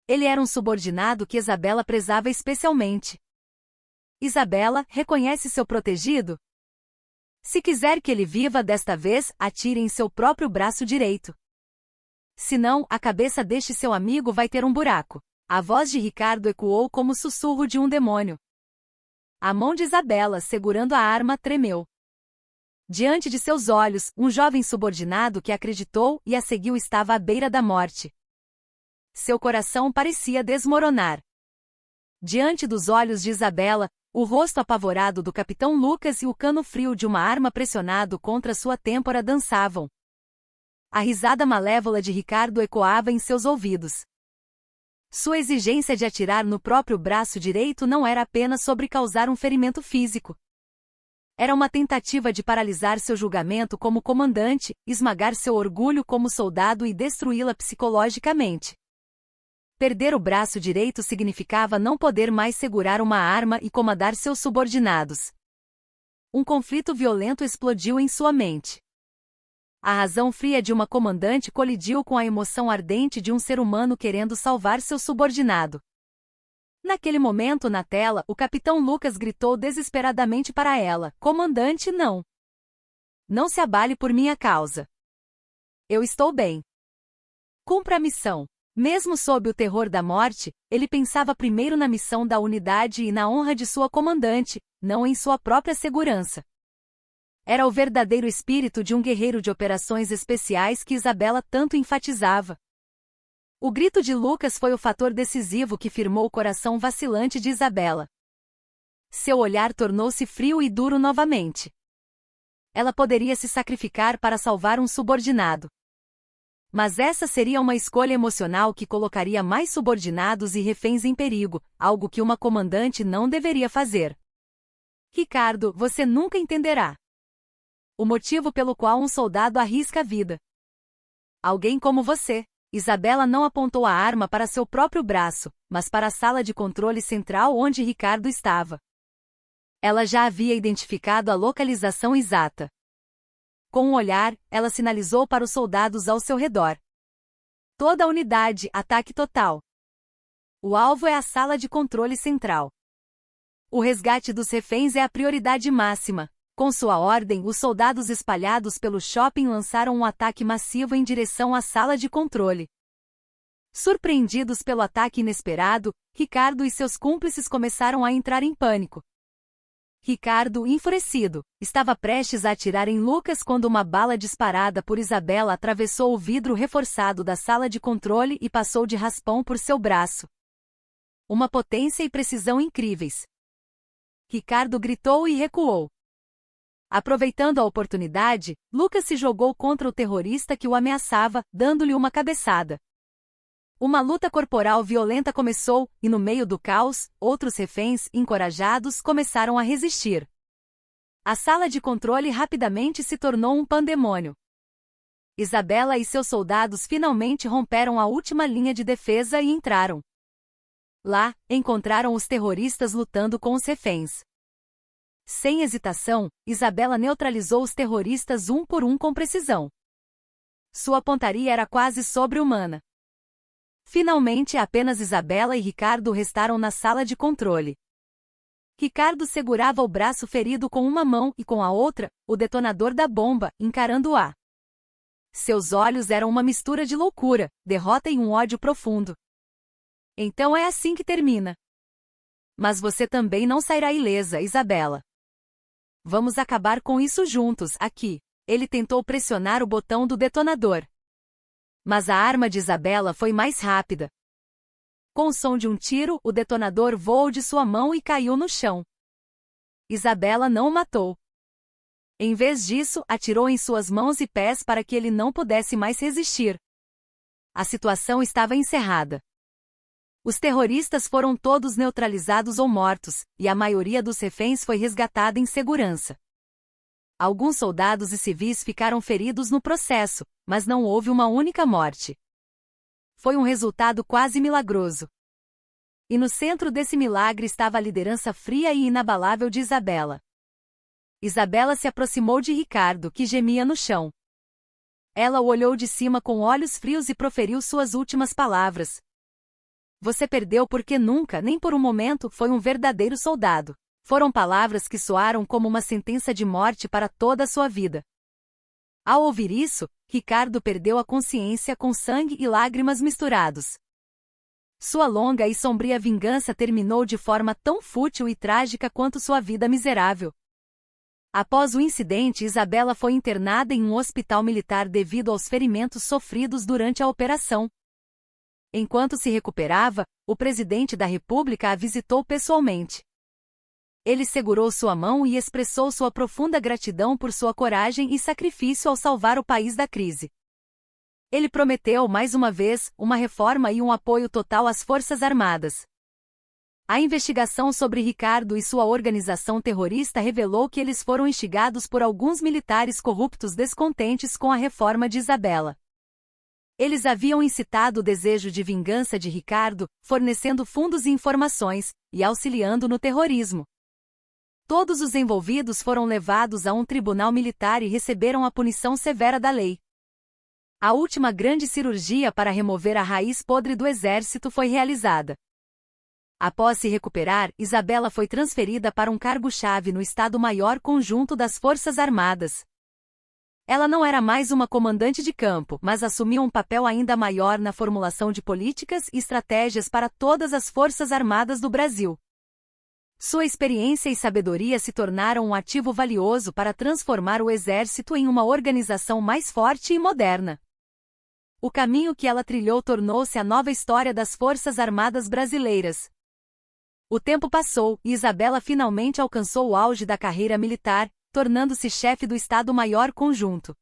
Ele era um subordinado que Isabela prezava especialmente. Isabela, reconhece seu protegido? Se quiser que ele viva desta vez, atire em seu próprio braço direito. Senão, a cabeça deste seu amigo vai ter um buraco. A voz de Ricardo ecoou como o sussurro de um demônio. A mão de Isabela, segurando a arma, tremeu. Diante de seus olhos, um jovem subordinado que acreditou e a seguiu estava à beira da morte. Seu coração parecia desmoronar. Diante dos olhos de Isabela, o rosto apavorado do capitão Lucas e o cano frio de uma arma pressionado contra sua têmpora dançavam. A risada malévola de Ricardo ecoava em seus ouvidos. Sua exigência de atirar no próprio braço direito não era apenas sobre causar um ferimento físico. Era uma tentativa de paralisar seu julgamento como comandante, esmagar seu orgulho como soldado e destruí-la psicologicamente. Perder o braço direito significava não poder mais segurar uma arma e comandar seus subordinados. Um conflito violento explodiu em sua mente. A razão fria de uma comandante colidiu com a emoção ardente de um ser humano querendo salvar seu subordinado. Naquele momento na tela, o capitão Lucas gritou desesperadamente para ela: "Comandante, não! Não se abale por minha causa. Eu estou bem. Cumpra a missão." Mesmo sob o terror da morte, ele pensava primeiro na missão da unidade e na honra de sua comandante, não em sua própria segurança. Era o verdadeiro espírito de um guerreiro de operações especiais que Isabela tanto enfatizava. O grito de Lucas foi o fator decisivo que firmou o coração vacilante de Isabela. Seu olhar tornou-se frio e duro novamente. Ela poderia se sacrificar para salvar um subordinado. Mas essa seria uma escolha emocional que colocaria mais subordinados e reféns em perigo, algo que uma comandante não deveria fazer. Ricardo, você nunca entenderá o motivo pelo qual um soldado arrisca a vida. Alguém como você. Isabela não apontou a arma para seu próprio braço, mas para a sala de controle central onde Ricardo estava. Ela já havia identificado a localização exata. Com um olhar, ela sinalizou para os soldados ao seu redor. Toda a unidade, ataque total. O alvo é a sala de controle central. O resgate dos reféns é a prioridade máxima. Com sua ordem, os soldados espalhados pelo shopping lançaram um ataque massivo em direção à sala de controle. Surpreendidos pelo ataque inesperado, Ricardo e seus cúmplices começaram a entrar em pânico. Ricardo, enfurecido, estava prestes a atirar em Lucas quando uma bala disparada por Isabela atravessou o vidro reforçado da sala de controle e passou de raspão por seu braço. Uma potência e precisão incríveis. Ricardo gritou e recuou. Aproveitando a oportunidade, Lucas se jogou contra o terrorista que o ameaçava, dando-lhe uma cabeçada. Uma luta corporal violenta começou, e no meio do caos, outros reféns, encorajados, começaram a resistir. A sala de controle rapidamente se tornou um pandemônio. Isabela e seus soldados finalmente romperam a última linha de defesa e entraram. Lá, encontraram os terroristas lutando com os reféns. Sem hesitação, Isabela neutralizou os terroristas um por um com precisão. Sua pontaria era quase sobre-humana. Finalmente, apenas Isabela e Ricardo restaram na sala de controle. Ricardo segurava o braço ferido com uma mão e com a outra, o detonador da bomba, encarando-a. Seus olhos eram uma mistura de loucura, derrota e um ódio profundo. Então é assim que termina. Mas você também não sairá ilesa, Isabela. Vamos acabar com isso juntos, aqui. Ele tentou pressionar o botão do detonador. Mas a arma de Isabela foi mais rápida. Com o som de um tiro, o detonador voou de sua mão e caiu no chão. Isabela não o matou. Em vez disso, atirou em suas mãos e pés para que ele não pudesse mais resistir. A situação estava encerrada. Os terroristas foram todos neutralizados ou mortos, e a maioria dos reféns foi resgatada em segurança. Alguns soldados e civis ficaram feridos no processo, mas não houve uma única morte. Foi um resultado quase milagroso. E no centro desse milagre estava a liderança fria e inabalável de Isabela. Isabela se aproximou de Ricardo, que gemia no chão. Ela o olhou de cima com olhos frios e proferiu suas últimas palavras. Você perdeu porque nunca, nem por um momento, foi um verdadeiro soldado. Foram palavras que soaram como uma sentença de morte para toda a sua vida. Ao ouvir isso, Ricardo perdeu a consciência com sangue e lágrimas misturados. Sua longa e sombria vingança terminou de forma tão fútil e trágica quanto sua vida miserável. Após o incidente, Isabela foi internada em um hospital militar devido aos ferimentos sofridos durante a operação. Enquanto se recuperava, o presidente da República a visitou pessoalmente. Ele segurou sua mão e expressou sua profunda gratidão por sua coragem e sacrifício ao salvar o país da crise. Ele prometeu, mais uma vez, uma reforma e um apoio total às Forças Armadas. A investigação sobre Ricardo e sua organização terrorista revelou que eles foram instigados por alguns militares corruptos descontentes com a reforma de Isabela. Eles haviam incitado o desejo de vingança de Ricardo, fornecendo fundos e informações, e auxiliando no terrorismo. Todos os envolvidos foram levados a um tribunal militar e receberam a punição severa da lei. A última grande cirurgia para remover a raiz podre do exército foi realizada. Após se recuperar, Isabela foi transferida para um cargo-chave no Estado-Maior Conjunto das Forças Armadas. Ela não era mais uma comandante de campo, mas assumiu um papel ainda maior na formulação de políticas e estratégias para todas as Forças Armadas do Brasil. Sua experiência e sabedoria se tornaram um ativo valioso para transformar o Exército em uma organização mais forte e moderna. O caminho que ela trilhou tornou-se a nova história das Forças Armadas brasileiras. O tempo passou e Isabela finalmente alcançou o auge da carreira militar, tornando-se chefe do Estado-Maior Conjunto.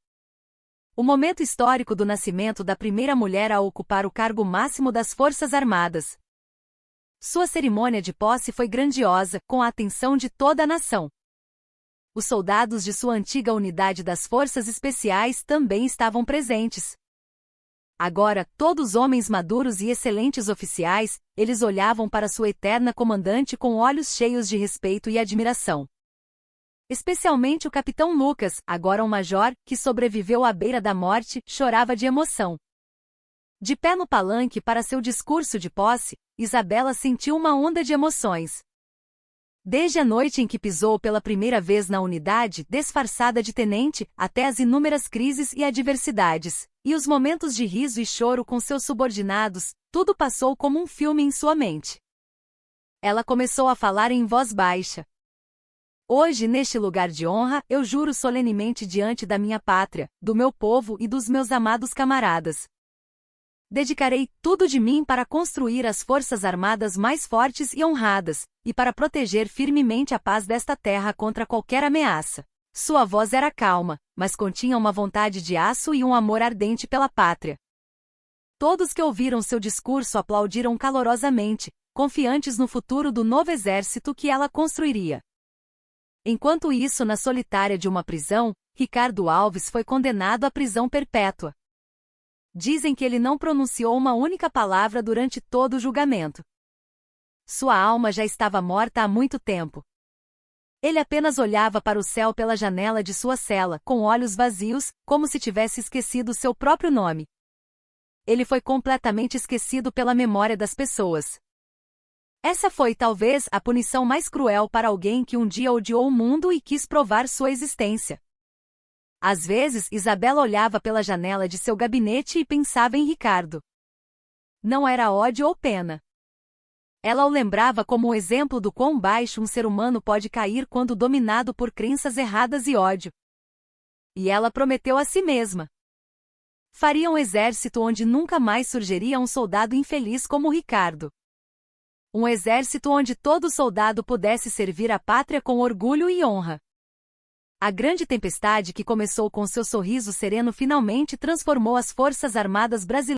O momento histórico do nascimento da primeira mulher a ocupar o cargo máximo das Forças Armadas. Sua cerimônia de posse foi grandiosa, com a atenção de toda a nação. Os soldados de sua antiga unidade das Forças Especiais também estavam presentes. Agora, todos homens maduros e excelentes oficiais, eles olhavam para sua eterna comandante com olhos cheios de respeito e admiração. Especialmente o capitão Lucas, agora um major, que sobreviveu à beira da morte, chorava de emoção. De pé no palanque para seu discurso de posse, Isabela sentiu uma onda de emoções. Desde a noite em que pisou pela primeira vez na unidade, disfarçada de tenente, até as inúmeras crises e adversidades, e os momentos de riso e choro com seus subordinados, tudo passou como um filme em sua mente. Ela começou a falar em voz baixa. Hoje, neste lugar de honra, eu juro solenemente diante da minha pátria, do meu povo e dos meus amados camaradas. Dedicarei tudo de mim para construir as forças armadas mais fortes e honradas, e para proteger firmemente a paz desta terra contra qualquer ameaça. Sua voz era calma, mas continha uma vontade de aço e um amor ardente pela pátria. Todos que ouviram seu discurso aplaudiram calorosamente, confiantes no futuro do novo exército que ela construiria. Enquanto isso, na solitária de uma prisão, Ricardo Alves foi condenado à prisão perpétua. Dizem que ele não pronunciou uma única palavra durante todo o julgamento. Sua alma já estava morta há muito tempo. Ele apenas olhava para o céu pela janela de sua cela, com olhos vazios, como se tivesse esquecido seu próprio nome. Ele foi completamente esquecido pela memória das pessoas. Essa foi, talvez, a punição mais cruel para alguém que um dia odiou o mundo e quis provar sua existência. Às vezes, Isabela olhava pela janela de seu gabinete e pensava em Ricardo. Não era ódio ou pena. Ela o lembrava como um exemplo do quão baixo um ser humano pode cair quando dominado por crenças erradas e ódio. E ela prometeu a si mesma. Faria um exército onde nunca mais surgiria um soldado infeliz como Ricardo. Um exército onde todo soldado pudesse servir a pátria com orgulho e honra. A grande tempestade que começou com seu sorriso sereno finalmente transformou as Forças Armadas brasileiras